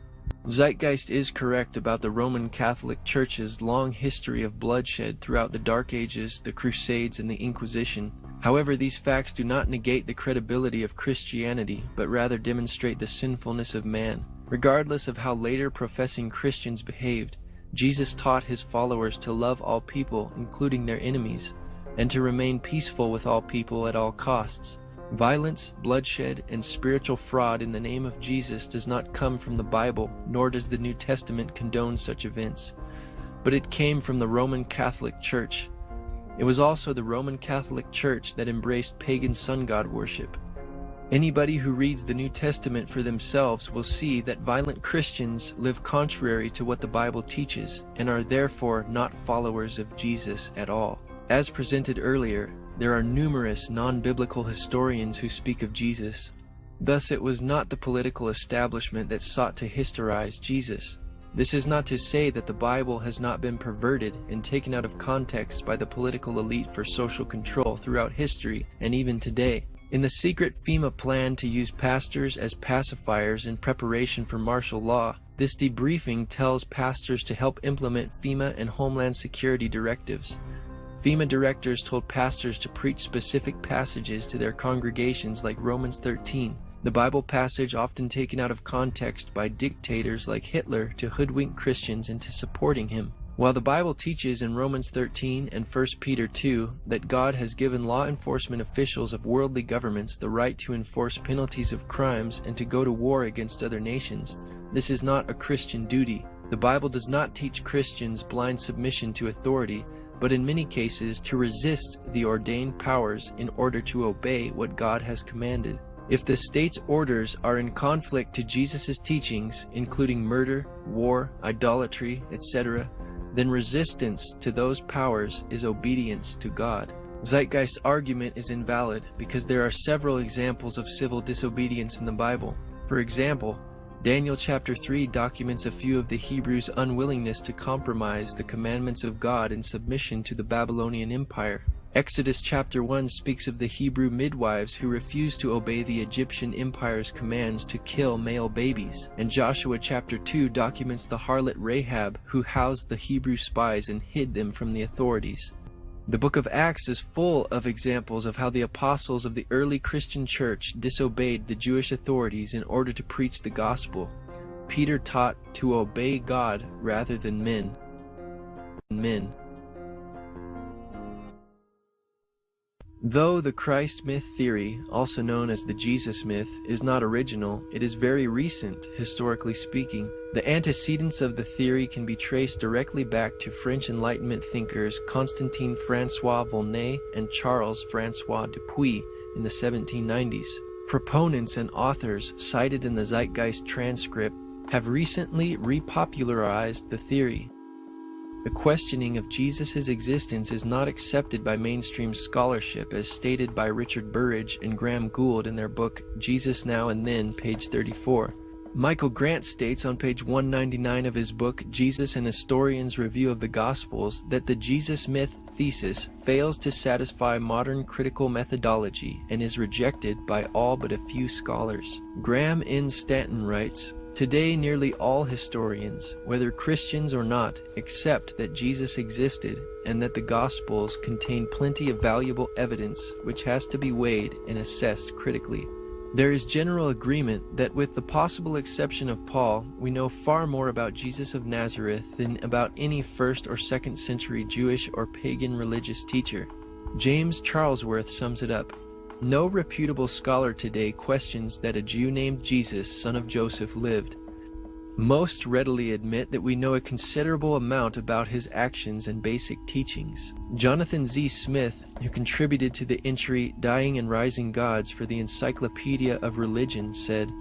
Zeitgeist is correct about the Roman Catholic Church's long history of bloodshed throughout the Dark Ages, the Crusades, and the Inquisition. However, these facts do not negate the credibility of Christianity, but rather demonstrate the sinfulness of man. Regardless of how later professing Christians behaved, Jesus taught his followers to love all people, including their enemies, and to remain peaceful with all people at all costs. Violence, bloodshed, and spiritual fraud in the name of Jesus does not come from the Bible, nor does the New Testament condone such events, but it came from the Roman Catholic Church. It was also the Roman Catholic Church that embraced pagan sun god worship. Anybody who reads the New Testament for themselves will see that violent Christians live contrary to what the Bible teaches and are therefore not followers of Jesus at all. As presented earlier, there are numerous non-biblical historians who speak of Jesus. Thus, it was not the political establishment that sought to historize Jesus. This is not to say that the Bible has not been perverted and taken out of context by the political elite for social control throughout history and even today. In the secret FEMA plan to use pastors as pacifiers in preparation for martial law, this debriefing tells pastors to help implement FEMA and Homeland Security directives. FEMA directors told pastors to preach specific passages to their congregations like Romans 13, the Bible passage often taken out of context by dictators like Hitler to hoodwink Christians into supporting him. While the Bible teaches in Romans 13 and 1 Peter 2 that God has given law enforcement officials of worldly governments the right to enforce penalties of crimes and to go to war against other nations, this is not a Christian duty. The Bible does not teach Christians blind submission to authority, but in many cases to resist the ordained powers in order to obey what God has commanded. If the state's orders are in conflict to Jesus' teachings, including murder, war, idolatry, etc., then resistance to those powers is obedience to God. Zeitgeist's argument is invalid because there are several examples of civil disobedience in the Bible. For example, Daniel chapter 3 documents a few of the Hebrews' unwillingness to compromise the commandments of God in submission to the Babylonian Empire. Exodus chapter 1 speaks of the Hebrew midwives who refused to obey the Egyptian Empire's commands to kill male babies. And Joshua chapter 2 documents the harlot Rahab who housed the Hebrew spies and hid them from the authorities. The book of Acts is full of examples of how the apostles of the early Christian church disobeyed the Jewish authorities in order to preach the gospel. Peter taught to obey God rather than men. Though the Christ myth theory, also known as the Jesus myth, is not original, it is very recent, historically speaking. The antecedents of the theory can be traced directly back to French Enlightenment thinkers Constantin François Volney and Charles François Dupuy in the 1790s. Proponents and authors cited in the Zeitgeist transcript have recently repopularized the theory. The questioning of Jesus' existence is not accepted by mainstream scholarship, as stated by Richard Burridge and Graham Gould in their book Jesus Now and Then, page 34. Michael Grant states on page 199 of his book Jesus and Historians' Review of the Gospels that the Jesus myth thesis fails to satisfy modern critical methodology and is rejected by all but a few scholars. Graham N. Stanton writes, "Today nearly all historians, whether Christians or not, accept that Jesus existed and that the Gospels contain plenty of valuable evidence which has to be weighed and assessed critically. There is general agreement that with the possible exception of Paul, we know far more about Jesus of Nazareth than about any 1st or 2nd century Jewish or pagan religious teacher." James Charlesworth sums it up. "No reputable scholar today questions that a Jew named Jesus, son of Joseph, lived. Most readily admit that we know a considerable amount about his actions and basic teachings." Jonathan Z. Smith, who contributed to the entry Dying and Rising Gods for the Encyclopedia of Religion, said,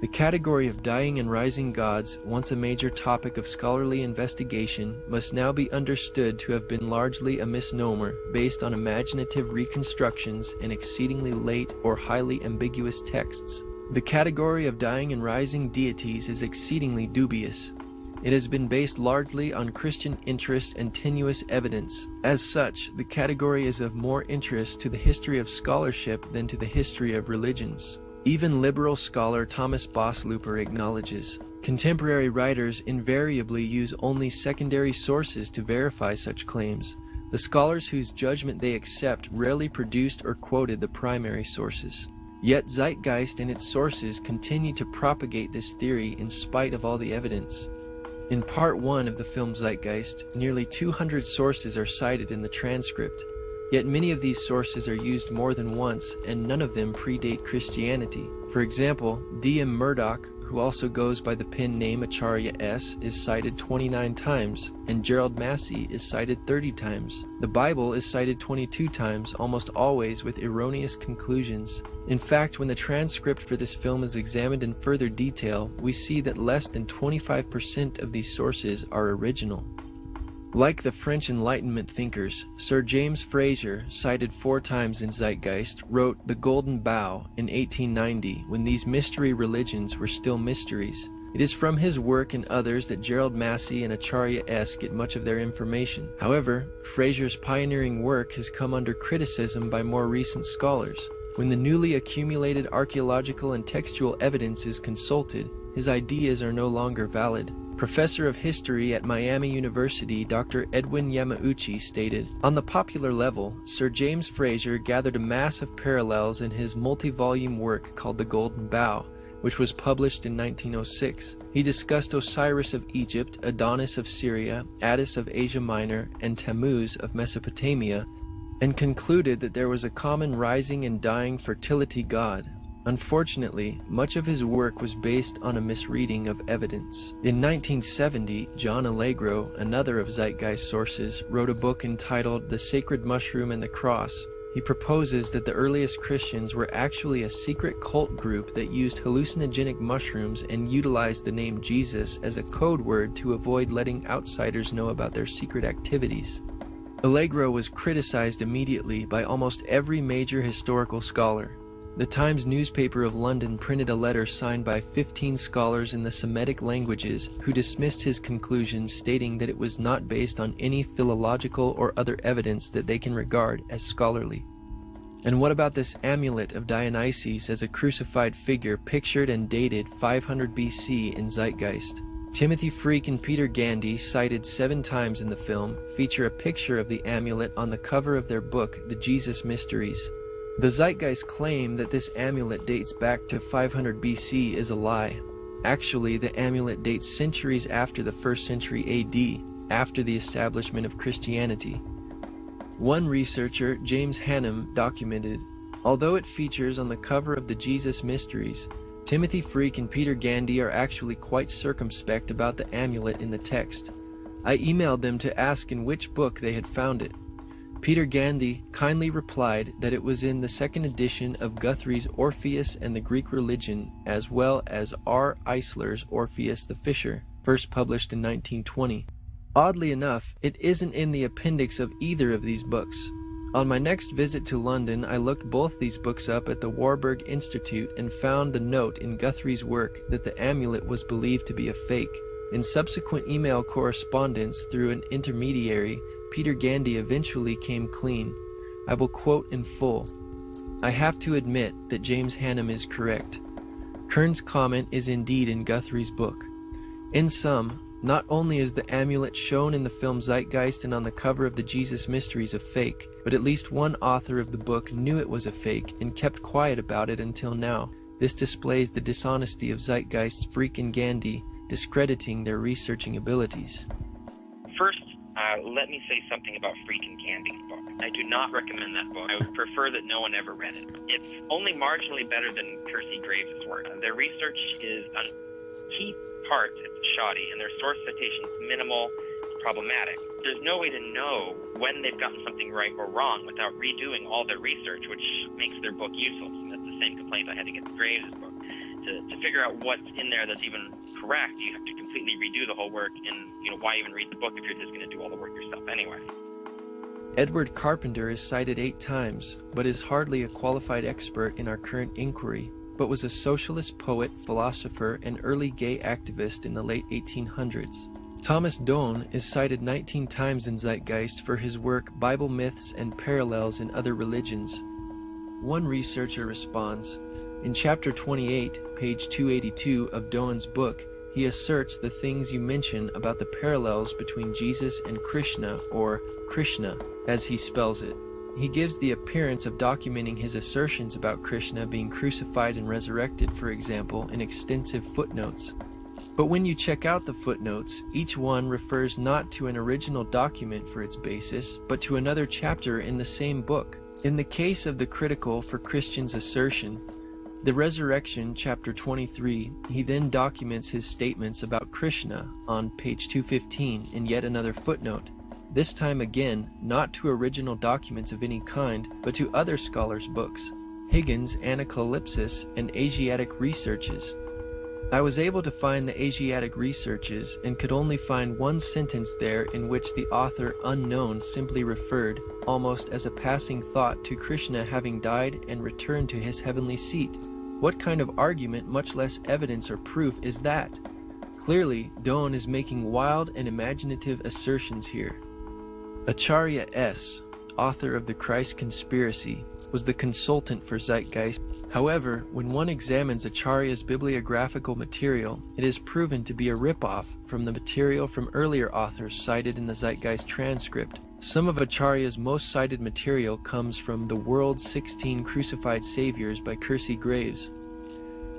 "The category of dying and rising gods, once a major topic of scholarly investigation, must now be understood to have been largely a misnomer based on imaginative reconstructions and exceedingly late or highly ambiguous texts. The category of dying and rising deities is exceedingly dubious. It has been based largely on Christian interest and tenuous evidence. As such, the category is of more interest to the history of scholarship than to the history of religions." Even liberal scholar Thomas Boslooper acknowledges, "Contemporary writers invariably use only secondary sources to verify such claims. The scholars whose judgment they accept rarely produced or quoted the primary sources. Yet Zeitgeist and its sources continue to propagate this theory in spite of all the evidence." In part 1 of the film Zeitgeist, nearly 200 sources are cited in the transcript. Yet many of these sources are used more than once, and none of them predate Christianity. For example, D.M. Murdoch, who also goes by the pen name Acharya S., is cited 29 times, and Gerald Massey is cited 30 times. The Bible is cited 22 times, almost always with erroneous conclusions. In fact, when the transcript for this film is examined in further detail, we see that less than 25% of these sources are original. Like the French Enlightenment thinkers, Sir James Frazer, cited 4 times in Zeitgeist, wrote The Golden Bough in 1890 when these mystery religions were still mysteries. It is from his work and others that Gerald Massey and Acharya S. get much of their information. However, Frazer's pioneering work has come under criticism by more recent scholars. When the newly accumulated archaeological and textual evidence is consulted, his ideas are no longer valid. Professor of History at Miami University, Dr. Edwin Yamauchi stated, "On the popular level, Sir James Frazer gathered a mass of parallels in his multi-volume work called The Golden Bough, which was published in 1906. He discussed Osiris of Egypt, Adonis of Syria, Attis of Asia Minor, and Tammuz of Mesopotamia, and concluded that there was a common rising and dying fertility god. Unfortunately, much of his work was based on a misreading of evidence." In 1970, John Allegro, another of Zeitgeist sources, wrote a book entitled The Sacred Mushroom and the Cross. He proposes that the earliest Christians were actually a secret cult group that used hallucinogenic mushrooms and utilized the name Jesus as a code word to avoid letting outsiders know about their secret activities. Allegro was criticized immediately by almost every major historical scholar. The Times newspaper of London printed a letter signed by 15 scholars in the Semitic languages who dismissed his conclusions, stating that it was not based on any philological or other evidence that they can regard as scholarly. And what about this amulet of Dionysus as a crucified figure pictured and dated 500 BC in Zeitgeist? Timothy Freak and Peter Gandy, cited 7 times in the film, feature a picture of the amulet on the cover of their book, The Jesus Mysteries. The Zeitgeist claim that this amulet dates back to 500 BC is a lie. Actually, the amulet dates centuries after the 1st century AD, after the establishment of Christianity. One researcher, James Hannam, documented, "Although it features on the cover of the Jesus Mysteries, Timothy Freak and Peter Gandy are actually quite circumspect about the amulet in the text. I emailed them to ask in which book they had found it. Peter Gandy kindly replied that it was in the 2nd edition of Guthrie's Orpheus and the Greek Religion, as well as R. Eisler's Orpheus the Fisher, first published in 1920. Oddly enough, it isn't in the appendix of either of these books. On my next visit to London, I looked both these books up at the Warburg Institute and found the note in Guthrie's work that the amulet was believed to be a fake. In subsequent email correspondence through an intermediary, Peter Gandy eventually came clean. I will quote in full. "I have to admit that James Hannam is correct. Kern's comment is indeed in Guthrie's book. In sum, not only is the amulet shown in the film Zeitgeist and on the cover of the Jesus Mysteries a fake, but at least one author of the book knew it was a fake and kept quiet about it until now. This displays the dishonesty of Zeitgeist's Freak and Gandy, discrediting their researching abilities." First, let me say something about Freak and Gandy's book. I do not recommend that book. I would prefer that no one ever read it. It's only marginally better than Percy Graves' work. Their research is on key parts, it's shoddy, and their source citations minimal, problematic. There's no way to know when they've gotten something right or wrong without redoing all their research, which makes their book useless. And that's the same complaint I had against Graves' book. To figure out what's in there that's even correct, you have to completely redo the whole work, and why even read the book if you're just going to do all the work yourself anyway. Edward Carpenter is cited 8 times, but is hardly a qualified expert in our current inquiry, but was a socialist poet, philosopher, and early gay activist in the late 1800s. Thomas Doane is cited 19 times in Zeitgeist for his work Bible Myths and Parallels in Other Religions. One researcher responds, in chapter 28, page 282 of Doane's book, he asserts the things you mention about the parallels between Jesus and Krishna, or Krishna, as he spells it. He gives the appearance of documenting his assertions about Krishna being crucified and resurrected, for example, in extensive footnotes. But when you check out the footnotes, each one refers not to an original document for its basis, but to another chapter in the same book. In the case of the critical for Christian's assertion, the Resurrection, chapter 23, he then documents his statements about Krishna on page 215 in yet another footnote, this time again not to original documents of any kind, but to other scholars' books, Higgins' Anacalypsis and Asiatic Researches. I was able to find the Asiatic Researches and could only find one sentence there in which the author unknown simply referred, almost as a passing thought, to Krishna having died and returned to his heavenly seat. What kind of argument, much less evidence or proof, is that? Clearly, Doan is making wild and imaginative assertions here. Acharya S., author of The Christ Conspiracy, was the consultant for Zeitgeist. However, when one examines Acharya's bibliographical material, it is proven to be a ripoff from the material from earlier authors cited in the Zeitgeist transcript. Some of Acharya's most cited material comes from The World's 16 Crucified Saviors by Kersey Graves.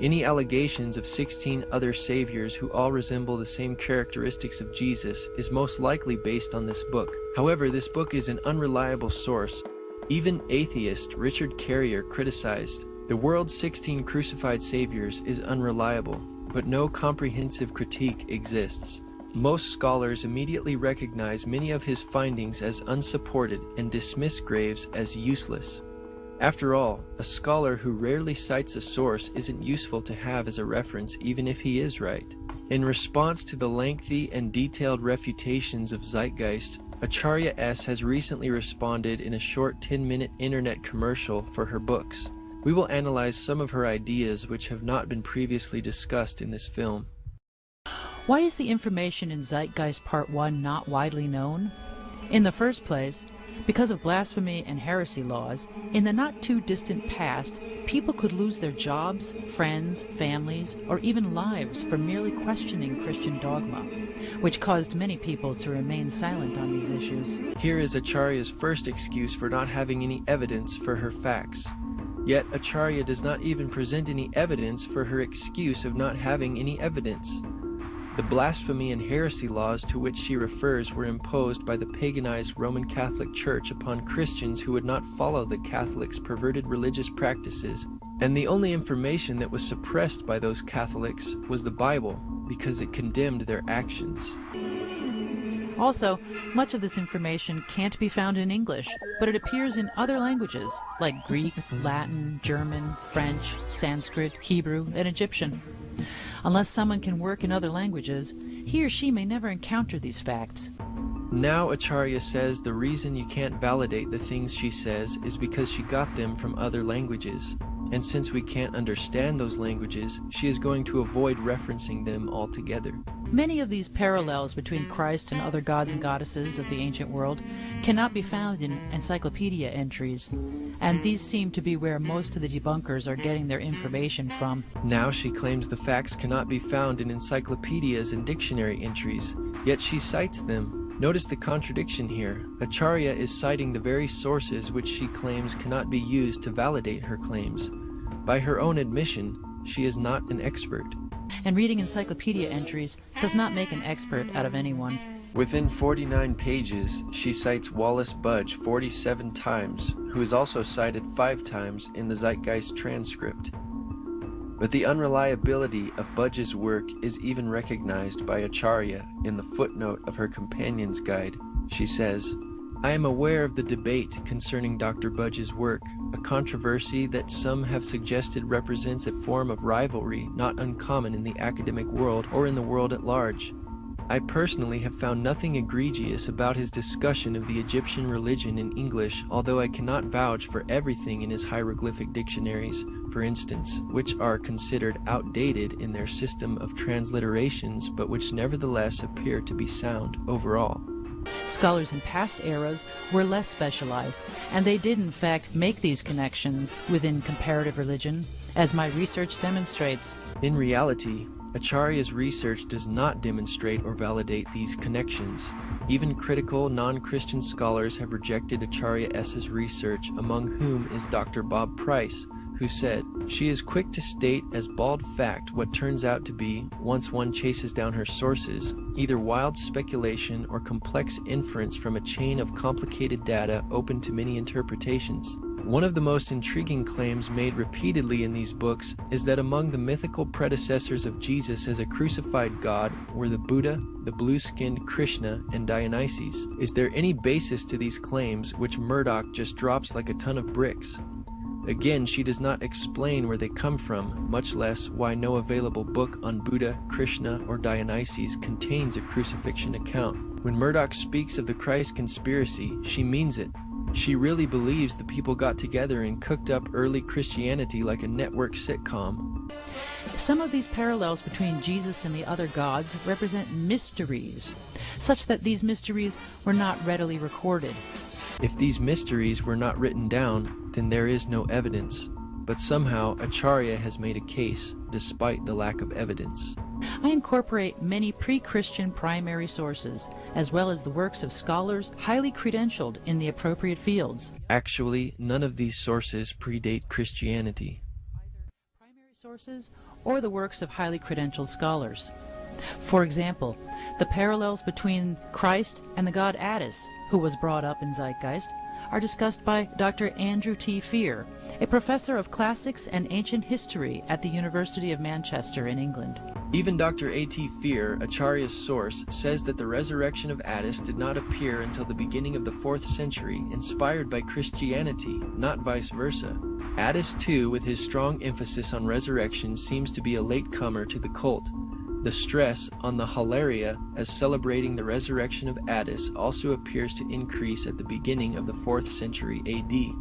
Any allegations of 16 other saviors who all resemble the same characteristics of Jesus is most likely based on this book. However, this book is an unreliable source. Even atheist Richard Carrier criticized, "The World's 16 Crucified Saviors is unreliable, but no comprehensive critique exists." Most scholars immediately recognize many of his findings as unsupported and dismiss Graves as useless. After all, a scholar who rarely cites a source isn't useful to have as a reference even if he is right. In response to the lengthy and detailed refutations of Zeitgeist, Acharya S. has recently responded in a short 10-minute internet commercial for her books. We will analyze some of her ideas which have not been previously discussed in this film. Why is the information in Zeitgeist Part 1 not widely known? In the first place, because of blasphemy and heresy laws, in the not-too-distant past, people could lose their jobs, friends, families, or even lives for merely questioning Christian dogma, which caused many people to remain silent on these issues. Here is Acharya's first excuse for not having any evidence for her facts. Yet Acharya does not even present any evidence for her excuse of not having any evidence. The blasphemy and heresy laws to which she refers were imposed by the paganized Roman Catholic Church upon Christians who would not follow the Catholics' perverted religious practices, and the only information that was suppressed by those Catholics was the Bible, because it condemned their actions. Also, much of this information can't be found in English, but it appears in other languages, like Greek, Latin, German, French, Sanskrit, Hebrew, and Egyptian. Unless someone can work in other languages, he or she may never encounter these facts. Now Acharya says the reason you can't validate the things she says is because she got them from other languages. And since we can't understand those languages, she is going to avoid referencing them altogether. Many of these parallels between Christ and other gods and goddesses of the ancient world cannot be found in encyclopedia entries, and these seem to be where most of the debunkers are getting their information from. Now she claims the facts cannot be found in encyclopedias and dictionary entries, yet she cites them. Notice the contradiction here. Acharya is citing the very sources which she claims cannot be used to validate her claims. By her own admission, she is not an expert. And reading encyclopedia entries does not make an expert out of anyone. Within 49 pages, she cites Wallace Budge 47 times, who is also cited 5 times in the Zeitgeist transcript. But the unreliability of Budge's work is even recognized by Acharya in the footnote of her companion's guide. She says, "I am aware of the debate concerning Dr. Budge's work, a controversy that some have suggested represents a form of rivalry not uncommon in the academic world or in the world at large. I personally have found nothing egregious about his discussion of the Egyptian religion in English, although I cannot vouch for everything in his hieroglyphic dictionaries, for instance, which are considered outdated in their system of transliterations, but which nevertheless appear to be sound overall." Scholars in past eras were less specialized, and they did in fact make these connections within comparative religion, as my research demonstrates. In reality, Acharya's research does not demonstrate or validate these connections. Even critical, non-Christian scholars have rejected Acharya S.'s research, among whom is Dr. Bob Price, who said, "She is quick to state as bald fact what turns out to be, once one chases down her sources, either wild speculation or complex inference from a chain of complicated data open to many interpretations." One of the most intriguing claims made repeatedly in these books is that among the mythical predecessors of Jesus as a crucified god were the Buddha, the blue-skinned Krishna, and Dionysus. Is there any basis to these claims, which Murdoch just drops like a ton of bricks? Again, she does not explain where they come from, much less why no available book on Buddha, Krishna, or Dionysus contains a crucifixion account. When Murdoch speaks of the Christ conspiracy, she means it. She really believes the people got together and cooked up early Christianity like a network sitcom. Some of these parallels between Jesus and the other gods represent mysteries, such that these mysteries were not readily recorded. If these mysteries were not written down, then there is no evidence. But somehow Acharya has made a case, despite the lack of evidence. I incorporate many pre-Christian primary sources, as well as the works of scholars highly credentialed in the appropriate fields. Actually, none of these sources predate Christianity. Either primary sources or the works of highly credentialed scholars. For example, the parallels between Christ and the god Attis, who was brought up in Zeitgeist, are discussed by Dr. Andrew T. Fear, a professor of classics and ancient history at the University of Manchester in England. Even Dr. A.T. Fear, Acharya's source, says that the resurrection of Attis did not appear until the beginning of the 4th century, inspired by Christianity, not vice versa. Attis, too, with his strong emphasis on resurrection, seems to be a latecomer to the cult. The stress on the Hilaria as celebrating the resurrection of Attis also appears to increase at the beginning of the 4th century A.D.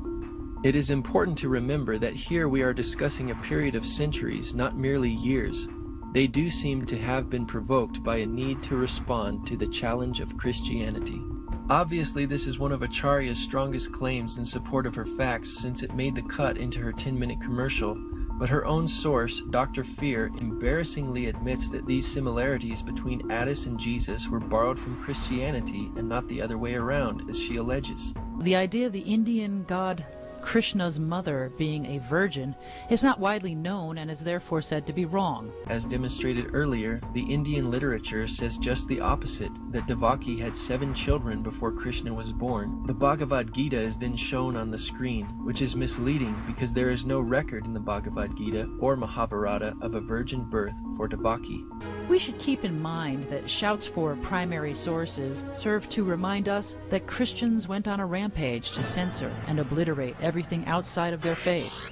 It is important to remember that here we are discussing a period of centuries, not merely years. They do seem to have been provoked by a need to respond to the challenge of Christianity. Obviously, this is one of Acharya's strongest claims in support of her facts, since it made the cut into her 10-minute commercial. But her own source, Dr. Fear, embarrassingly admits that these similarities between Attis and Jesus were borrowed from Christianity and not the other way around, as she alleges. The idea of the Indian god Krishna's mother being a virgin is not widely known and is therefore said to be wrong. As demonstrated earlier, the Indian literature says just the opposite, that Devaki had 7 children before Krishna was born. The Bhagavad Gita is then shown on the screen, which is misleading because there is no record in the Bhagavad Gita or Mahabharata of a virgin birth for Devaki. We should keep in mind that shouts for primary sources serve to remind us that Christians went on a rampage to censor and obliterate everything outside of their faith.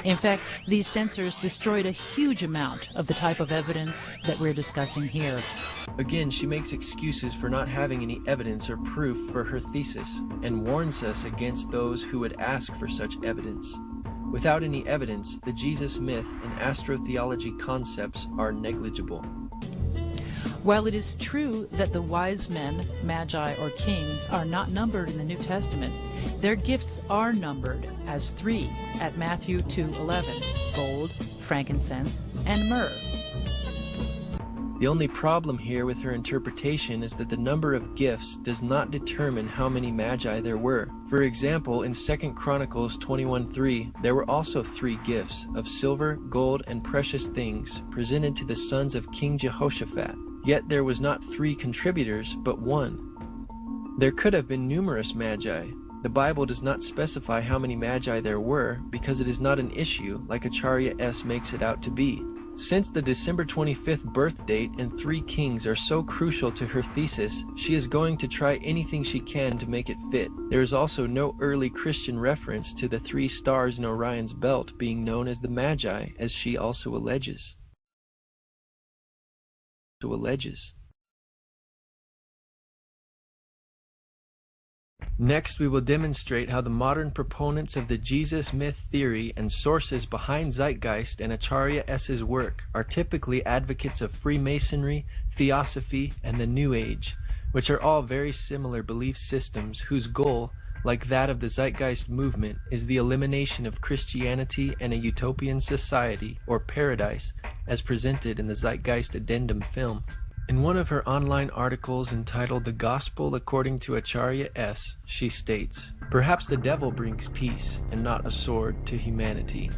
In fact, these censors destroyed a huge amount of the type of evidence that we're discussing here. Again, she makes excuses for not having any evidence or proof for her thesis, and warns us against those who would ask for such evidence. Without any evidence, the Jesus myth and astrotheology concepts are negligible. While it is true that the wise men, magi, or kings are not numbered in the New Testament, their gifts are numbered as 3 at Matthew 2:11, gold, frankincense, and myrrh. The only problem here with her interpretation is that the number of gifts does not determine how many magi there were. For example, in 2 Chronicles 21:3, there were also 3 gifts of silver, gold, and precious things presented to the sons of King Jehoshaphat. Yet there was not 3 contributors, but 1. There could have been numerous magi. The Bible does not specify how many magi there were because it is not an issue like Acharya S. makes it out to be. Since the December 25th birth date and 3 kings are so crucial to her thesis, she is going to try anything she can to make it fit. There is also no early Christian reference to the 3 stars in Orion's belt being known as the Magi, as she also alleges. Next, we will demonstrate how the modern proponents of the Jesus myth theory and sources behind Zeitgeist and Acharya S.'s work are typically advocates of Freemasonry, Theosophy, and the New Age, which are all very similar belief systems whose goal, like that of the Zeitgeist movement, is the elimination of Christianity and a utopian society, or paradise, as presented in the Zeitgeist Addendum film. In one of her online articles entitled The Gospel According to Acharya S., she states, "Perhaps the devil brings peace and not a sword to humanity.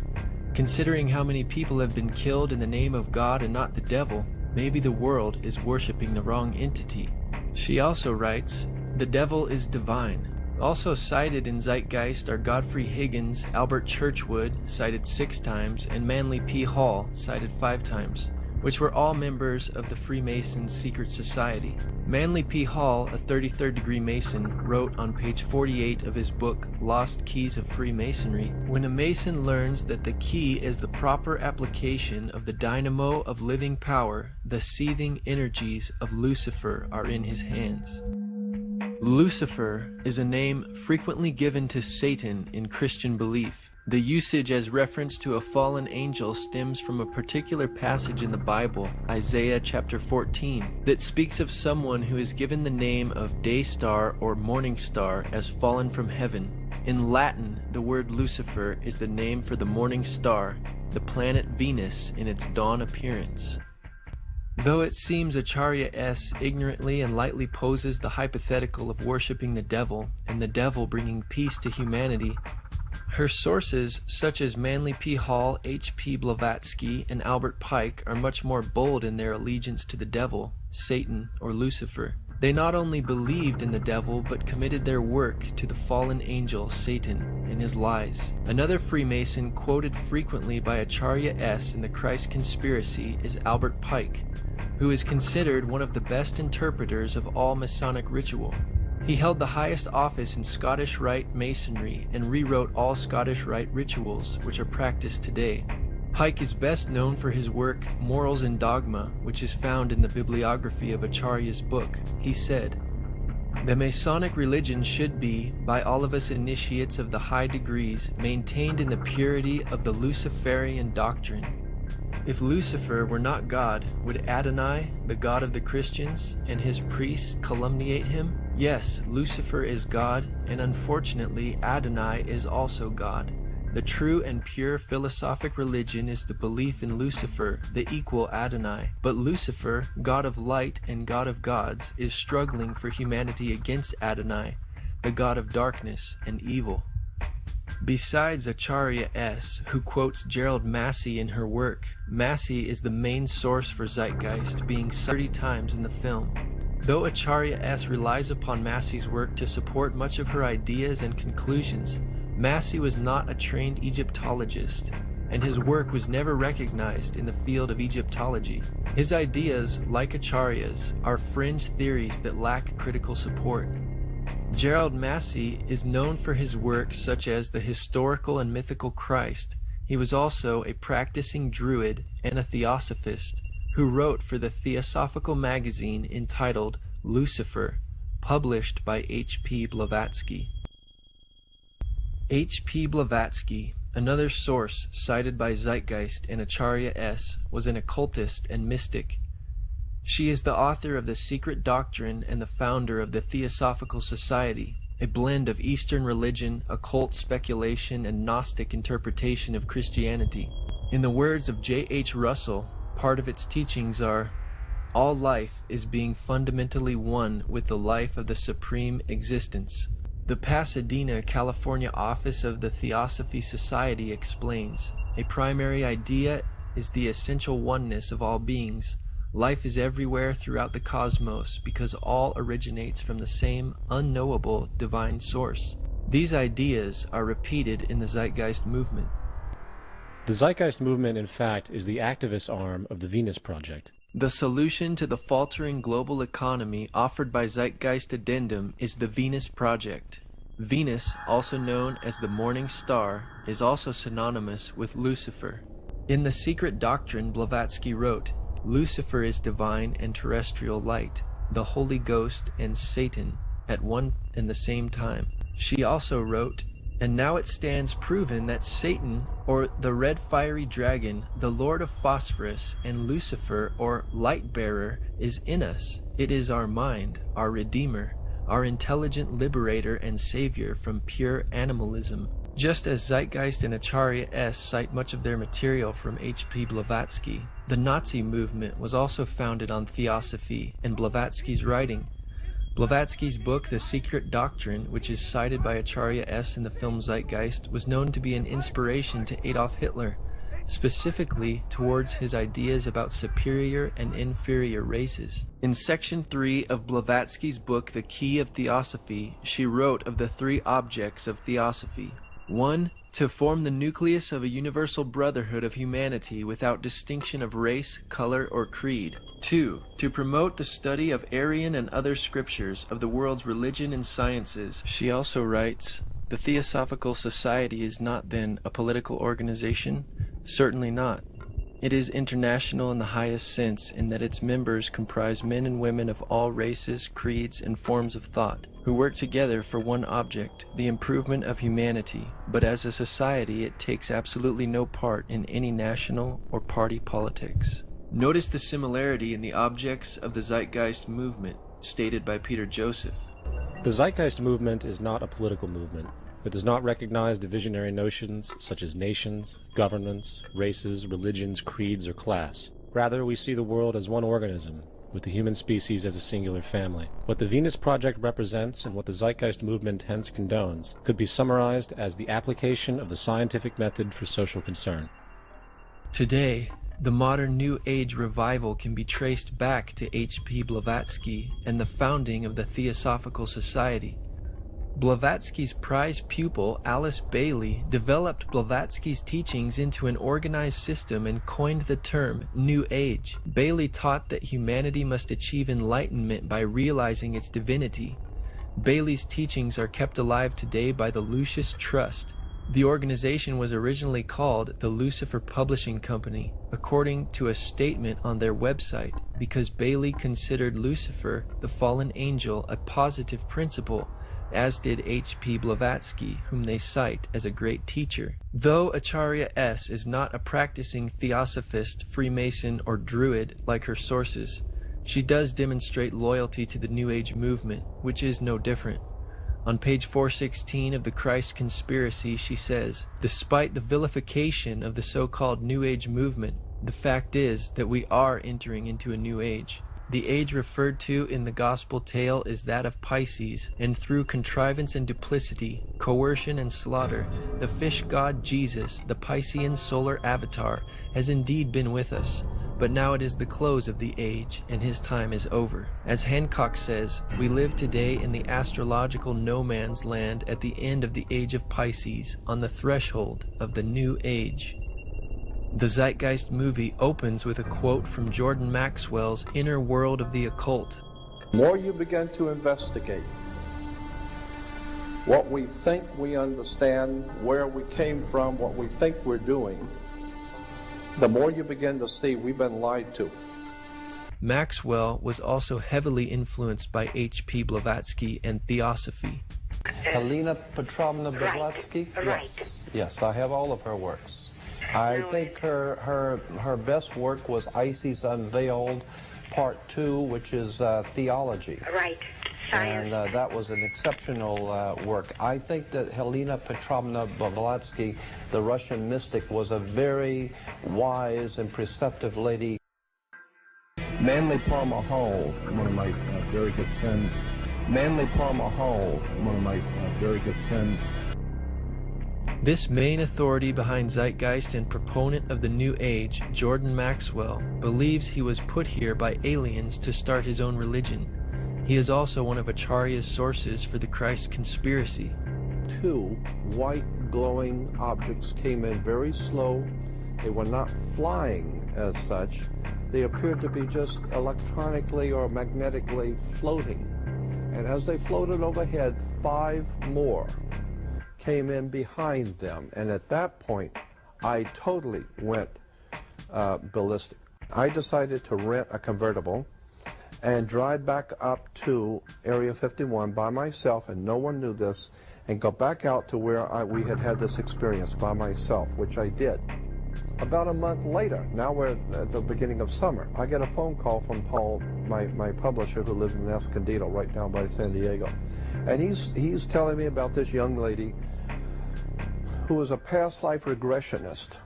Considering how many people have been killed in the name of God and not the devil, maybe the world is worshiping the wrong entity." She also writes, "The devil is divine." Also cited in Zeitgeist are Godfrey Higgins, Albert Churchwood, cited 6 times, and Manly P. Hall, cited 5 times, which were all members of the Freemasons' secret society. Manly P. Hall, a 33rd degree Mason, wrote on page 48 of his book, Lost Keys of Freemasonry, "When a Mason learns that the key is the proper application of the dynamo of living power, the seething energies of Lucifer are in his hands." Lucifer is a name frequently given to Satan in Christian belief. The usage as reference to a fallen angel stems from a particular passage in the Bible, Isaiah chapter 14, that speaks of someone who is given the name of day star or morning star as fallen from heaven. In Latin, the word Lucifer is the name for the morning star, the planet Venus in its dawn appearance. Though it seems Acharya S. ignorantly and lightly poses the hypothetical of worshipping the devil and the devil bringing peace to humanity, her sources, such as Manly P. Hall, H. P. Blavatsky, and Albert Pike, are much more bold in their allegiance to the devil, Satan, or Lucifer. They not only believed in the devil, but committed their work to the fallen angel, Satan, and his lies. Another Freemason quoted frequently by Acharya S. in the Christ Conspiracy is Albert Pike, who is considered one of the best interpreters of all Masonic ritual. He held the highest office in Scottish Rite Masonry and rewrote all Scottish Rite rituals, which are practiced today. Pike is best known for his work Morals and Dogma, which is found in the bibliography of Acharya's book. He said, "The Masonic religion should be, by all of us initiates of the high degrees, maintained in the purity of the Luciferian doctrine. If Lucifer were not God, would Adonai, the God of the Christians, and his priests calumniate him? Yes, Lucifer is God, and unfortunately Adonai is also God. The true and pure philosophic religion is the belief in Lucifer, the equal Adonai. But Lucifer, God of light and God of gods, is struggling for humanity against Adonai, the God of darkness and evil." Besides Acharya S., who quotes Gerald Massey in her work, Massey is the main source for Zeitgeist, being 30 times in the film. Though Acharya S. relies upon Massey's work to support much of her ideas and conclusions, Massey was not a trained Egyptologist, and his work was never recognized in the field of Egyptology. His ideas, like Acharya's, are fringe theories that lack critical support. Gerald Massey is known for his works such as The Historical and Mythical Christ. He was also a practicing Druid and a Theosophist who wrote for the Theosophical magazine entitled Lucifer, published by H. P. Blavatsky. H. P. Blavatsky, another source cited by Zeitgeist and Acharya S., was an occultist and mystic. She is the author of The Secret Doctrine and the founder of the Theosophical Society, a blend of Eastern religion, occult speculation, and Gnostic interpretation of Christianity. In the words of J. H. Russell, part of its teachings are, "All life is being fundamentally one with the life of the Supreme Existence." The Pasadena, California office of the Theosophy Society explains, "A primary idea is the essential oneness of all beings. Life is everywhere throughout the cosmos because all originates from the same unknowable divine source." These ideas are repeated in the Zeitgeist movement. The Zeitgeist movement, in fact, is the activist arm of the Venus Project. The solution to the faltering global economy offered by Zeitgeist Addendum is the Venus Project. Venus, also known as the morning star, is also synonymous with Lucifer. In The Secret Doctrine, Blavatsky wrote, "Lucifer is divine and terrestrial light, the Holy Ghost and Satan at one and the same time." She also wrote, "And now it stands proven that Satan, or the red fiery dragon, the Lord of Phosphorus, and Lucifer, or light-bearer, is in us. It is our mind, our Redeemer, our intelligent liberator and savior from pure animalism. Just as Zeitgeist and Acharya S. cite much of their material from H.P. Blavatsky, the Nazi movement was also founded on theosophy and Blavatsky's writing. Blavatsky's book, The Secret Doctrine, which is cited by Acharya S. in the film Zeitgeist, was known to be an inspiration to Adolf Hitler, specifically towards his ideas about superior and inferior races. In Section 3 of Blavatsky's book, The Key of Theosophy, she wrote of the 3 objects of theosophy. 1. To form the nucleus of a universal brotherhood of humanity without distinction of race, color, or creed. 2. To promote the study of Aryan and other scriptures of the world's religion and sciences. She also writes, the Theosophical Society is not then a political organization? Certainly not. It is international in the highest sense in that its members comprise men and women of all races, creeds, and forms of thought, who work together for one object, the improvement of humanity, but as a society it takes absolutely no part in any national or party politics. Notice the similarity in the objects of the Zeitgeist movement, stated by Peter Joseph. The Zeitgeist movement is not a political movement. It does not recognize divisionary notions such as nations, governments, races, religions, creeds, or class. Rather, we see the world as one organism, with the human species as a singular family. What the Venus Project represents and what the Zeitgeist movement hence condones could be summarized as the application of the scientific method for social concern. Today, the modern New Age revival can be traced back to H.P. Blavatsky and the founding of the Theosophical Society. Blavatsky's prize pupil, Alice Bailey, developed Blavatsky's teachings into an organized system and coined the term New Age. Bailey taught that humanity must achieve enlightenment by realizing its divinity. Bailey's teachings are kept alive today by the Lucis Trust. The organization was originally called the Lucifer Publishing Company, according to a statement on their website, because Bailey considered Lucifer, the fallen angel, a positive principle, as did H.P. Blavatsky, whom they cite as a great teacher. Though Acharya S. is not a practicing theosophist, Freemason, or Druid like her sources, she does demonstrate loyalty to the New Age movement, which is no different. On page 416 of The Christ Conspiracy, she says, despite the vilification of the so-called New Age movement, the fact is that we are entering into a new age. The age referred to in the gospel tale is that of Pisces, and through contrivance and duplicity, coercion and slaughter, the fish god Jesus, the Piscean solar avatar, has indeed been with us. But now it is the close of the age, and his time is over. As Hancock says, we live today in the astrological no man's land at the end of the age of Pisces, on the threshold of the new age. The Zeitgeist movie opens with a quote from Jordan Maxwell's Inner World of the Occult. The more you begin to investigate what we think we understand, where we came from, what we think we're doing, the more you begin to see we've been lied to. Maxwell was also heavily influenced by H.P. Blavatsky and Theosophy. Helena Petrovna Blavatsky? Right. Yes, I have all of her works. I think her best work was Isis Unveiled, Part 2, which is theology. Right. Science. And that was an exceptional work. I think that Helena Petrovna Blavatsky, the Russian mystic, was a very wise and preceptive lady. Manly Parma Hall, one of my very good friends. Manly Parma Hall, one of my very good friends. This main authority behind Zeitgeist and proponent of the New Age, Jordan Maxwell, believes he was put here by aliens to start his own religion. He is also one of Acharya's sources for the Christ Conspiracy. 2 white glowing objects came in very slow. They were not flying as such. They appeared to be just electronically or magnetically floating. And as they floated overhead, 5 more came in behind them, and at that point I totally went ballistic. I decided to rent a convertible and drive back up to Area 51 by myself, and no one knew this, and go back out to where we had this experience by myself, which I did. About a month later, now we're at the beginning of summer, I get a phone call from Paul, my publisher, who lives in Escondido, right down by San Diego. And he's telling me about this young lady who was a past life regressionist.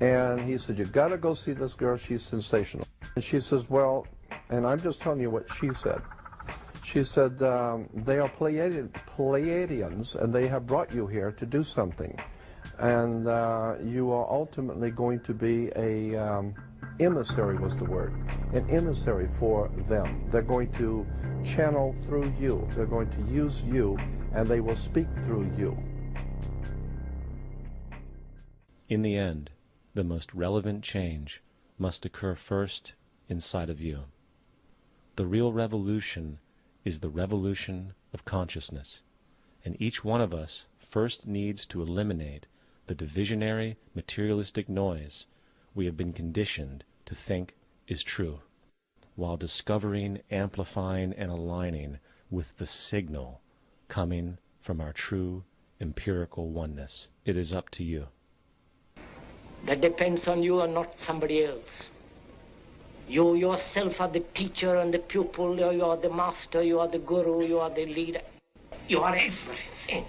And he said, you got to go see this girl, she's sensational. And she says, well, and I'm just telling you what she said. She said, they are Pleiadians, and they have brought you here to do something. And you are ultimately going to be a emissary, was the word, an emissary for them. They're going to channel through you. They're going to use you, and they will speak through you. In the end, the most relevant change must occur first inside of you. The real revolution is the revolution of consciousness, and each one of us first needs to eliminate the divisionary, materialistic noise we have been conditioned to think is true, while discovering, amplifying, and aligning with the signal coming from our true empirical oneness. It is up to you. That depends on you and not somebody else. You yourself are the teacher and the pupil, you are the master, you are the guru, you are the leader. You are everything.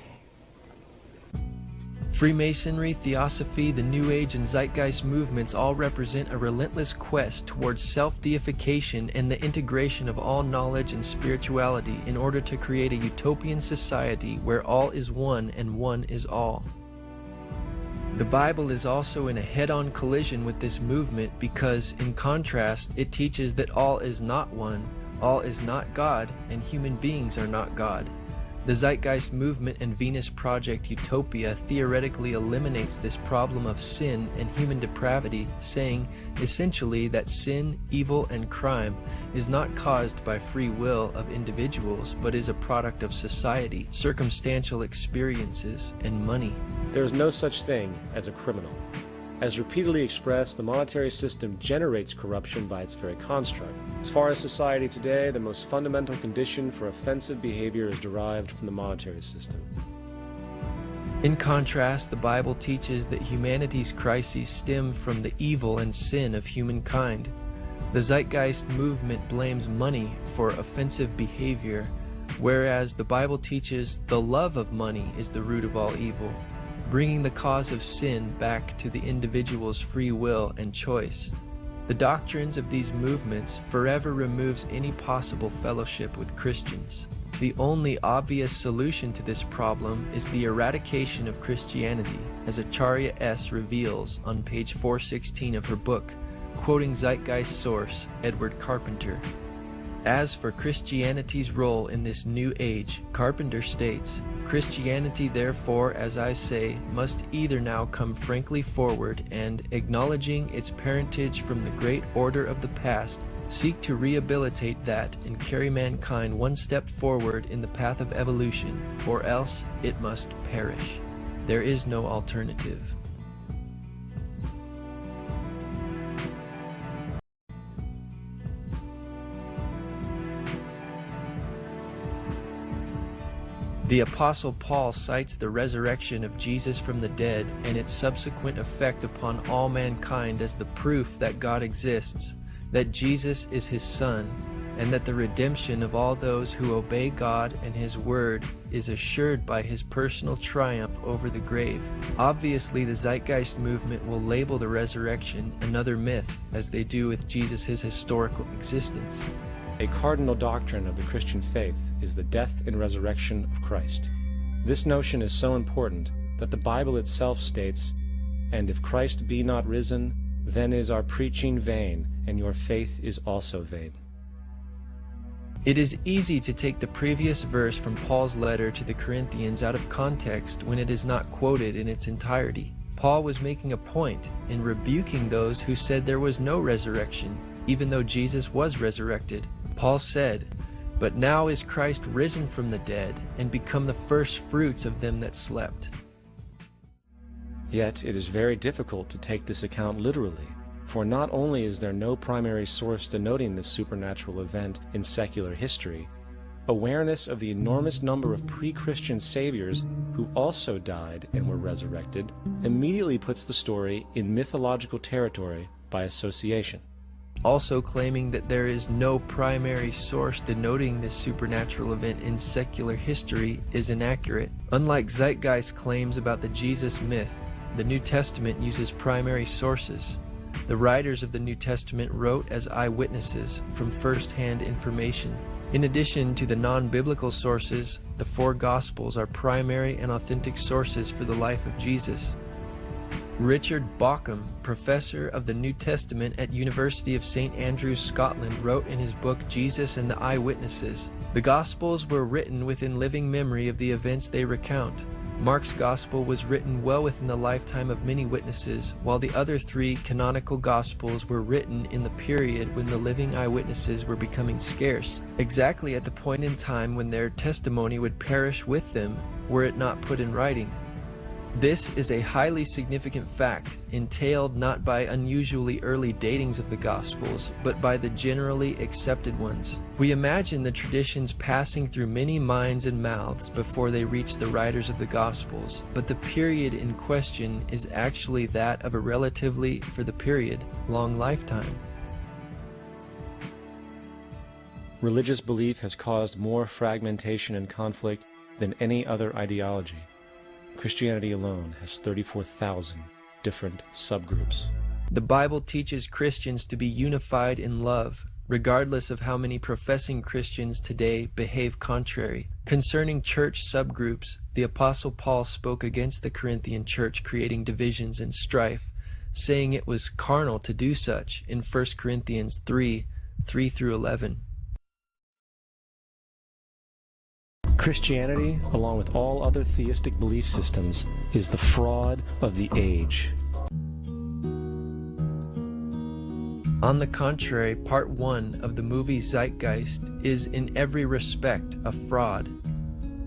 Freemasonry, Theosophy, the New Age, and Zeitgeist movements all represent a relentless quest towards self-deification and the integration of all knowledge and spirituality in order to create a utopian society where all is one and one is all. The Bible is also in a head-on collision with this movement because, in contrast, it teaches that all is not one, all is not God, and human beings are not God. The Zeitgeist movement and Venus Project Utopia theoretically eliminates this problem of sin and human depravity, saying, essentially, that sin, evil, and crime is not caused by free will of individuals, but is a product of society, circumstantial experiences, and money. There is no such thing as a criminal. As repeatedly expressed, the monetary system generates corruption by its very construct. As far as society today, the most fundamental condition for offensive behavior is derived from the monetary system. In contrast, the Bible teaches that humanity's crises stem from the evil and sin of humankind. The Zeitgeist movement blames money for offensive behavior, whereas the Bible teaches the love of money is the root of all evil, bringing the cause of sin back to the individual's free will and choice. The doctrines of these movements forever removes any possible fellowship with Christians. The only obvious solution to this problem is the eradication of Christianity, as Acharya S. reveals on page 416 of her book, quoting Zeitgeist source Edward Carpenter. As for Christianity's role in this new age, Carpenter states, Christianity, therefore, as I say, must either now come frankly forward and, acknowledging its parentage from the great order of the past, seek to rehabilitate that and carry mankind one step forward in the path of evolution, or else it must perish. There is no alternative. The Apostle Paul cites the resurrection of Jesus from the dead and its subsequent effect upon all mankind as the proof that God exists, that Jesus is his Son, and that the redemption of all those who obey God and his word is assured by his personal triumph over the grave. Obviously, the Zeitgeist movement will label the resurrection another myth, as they do with Jesus' historical existence. A cardinal doctrine of the Christian faith is the death and resurrection of Christ. This notion is so important that the Bible itself states, "And if Christ be not risen, then is our preaching vain, and your faith is also vain." It is easy to take the previous verse from Paul's letter to the Corinthians out of context when it is not quoted in its entirety. Paul was making a point in rebuking those who said there was no resurrection, even though Jesus was resurrected. Paul said, "But now is Christ risen from the dead, and become the first fruits of them that slept." Yet it is very difficult to take this account literally, for not only is there no primary source denoting this supernatural event in secular history, awareness of the enormous number of pre-Christian saviors who also died and were resurrected immediately puts the story in mythological territory by association. Also claiming that there is no primary source denoting this supernatural event in secular history is inaccurate. Unlike Zeitgeist claims about the Jesus myth, the New Testament uses primary sources. The writers of the New Testament wrote as eyewitnesses from first-hand information. In addition to the non-biblical sources, the four Gospels are primary and authentic sources for the life of Jesus. Richard Bauckham, professor of the New Testament at University of St. Andrews, Scotland, wrote in his book Jesus and the Eyewitnesses, "The Gospels were written within living memory of the events they recount. Mark's Gospel was written well within the lifetime of many witnesses, while the other three canonical Gospels were written in the period when the living eyewitnesses were becoming scarce, exactly at the point in time when their testimony would perish with them were it not put in writing. This is a highly significant fact, entailed not by unusually early datings of the Gospels, but by the generally accepted ones. We imagine the traditions passing through many minds and mouths before they reach the writers of the Gospels, but the period in question is actually that of a relatively, for the period, long lifetime." Religious belief has caused more fragmentation and conflict than any other ideology. Christianity alone has 34,000 different subgroups. The Bible teaches Christians to be unified in love, regardless of how many professing Christians today behave contrary. Concerning church subgroups, the Apostle Paul spoke against the Corinthian church creating divisions and strife, saying it was carnal to do such in 1 Corinthians 3:3-11. Christianity, along with all other theistic belief systems, is the fraud of the age. On the contrary, part 1 of the movie Zeitgeist is in every respect a fraud.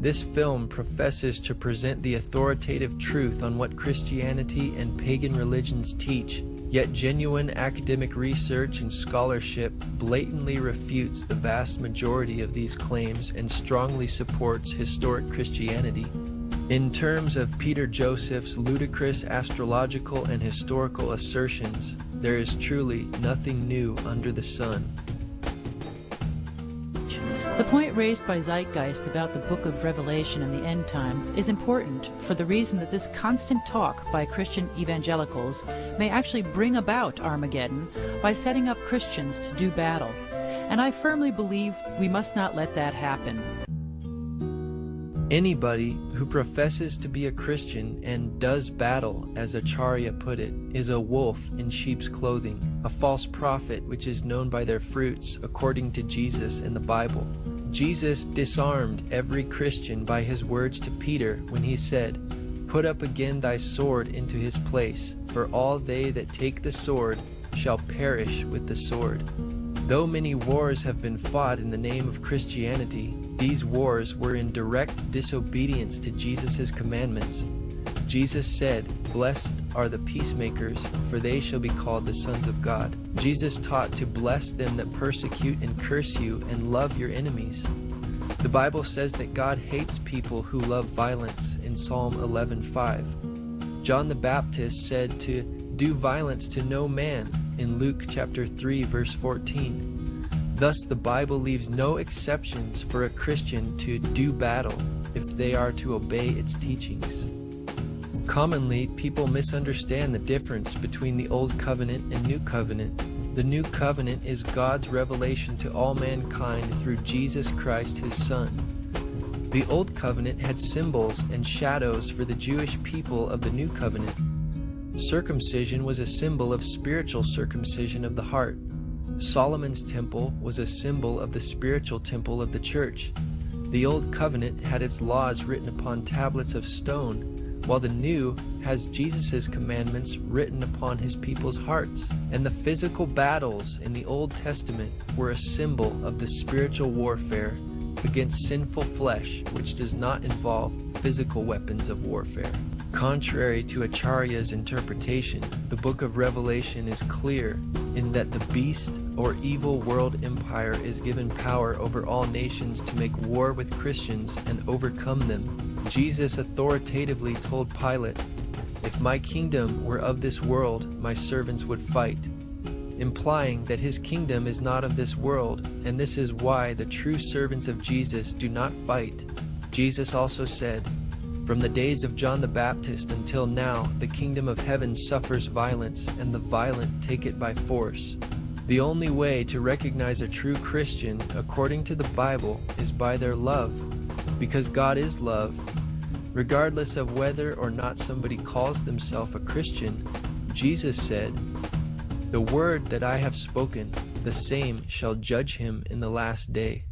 This film professes to present the authoritative truth on what Christianity and pagan religions teach, yet genuine academic research and scholarship blatantly refutes the vast majority of these claims and strongly supports historic Christianity. In terms of Peter Joseph's ludicrous astrological and historical assertions, there is truly nothing new under the sun. The point raised by Zeitgeist about the book of Revelation and the end times is important for the reason that this constant talk by Christian evangelicals may actually bring about Armageddon by setting up Christians to do battle. And I firmly believe we must not let that happen. Anybody who professes to be a Christian and does battle, as Acharya put it, is a wolf in sheep's clothing, a false prophet which is known by their fruits, according to Jesus in the Bible. Jesus disarmed every Christian by his words to Peter when he said, "Put up again thy sword into his place, for all they that take the sword shall perish with the sword." Though many wars have been fought in the name of Christianity, these wars were in direct disobedience to Jesus' commandments. Jesus said, "Blessed are the peacemakers, for they shall be called the sons of God." Jesus taught to bless them that persecute and curse you and love your enemies. The Bible says that God hates people who love violence in Psalm 11:5. John the Baptist said to do violence to no man in Luke chapter 3 verse 14. Thus the Bible leaves no exceptions for a Christian to do battle if they are to obey its teachings. Commonly, people misunderstand the difference between the Old Covenant and New Covenant. The New Covenant is God's revelation to all mankind through Jesus Christ, his Son. The Old Covenant had symbols and shadows for the Jewish people of the New Covenant. Circumcision was a symbol of spiritual circumcision of the heart. Solomon's temple was a symbol of the spiritual temple of the church. The Old Covenant had its laws written upon tablets of stone, while the New has Jesus' commandments written upon his people's hearts. And the physical battles in the Old Testament were a symbol of the spiritual warfare against sinful flesh, which does not involve physical weapons of warfare. Contrary to Acharya's interpretation, the book of Revelation is clear in that the beast or evil world empire is given power over all nations to make war with Christians and overcome them. Jesus authoritatively told Pilate, "If my kingdom were of this world, my servants would fight," implying that his kingdom is not of this world, and this is why the true servants of Jesus do not fight. Jesus also said, From the days of John the Baptist until now, the kingdom of heaven suffers violence, and the violent take it by force. The only way to recognize a true Christian, according to the Bible, is by their love, because God is love. Regardless of whether or not somebody calls themselves a Christian, Jesus said, "The word that I have spoken, the same shall judge him in the last day."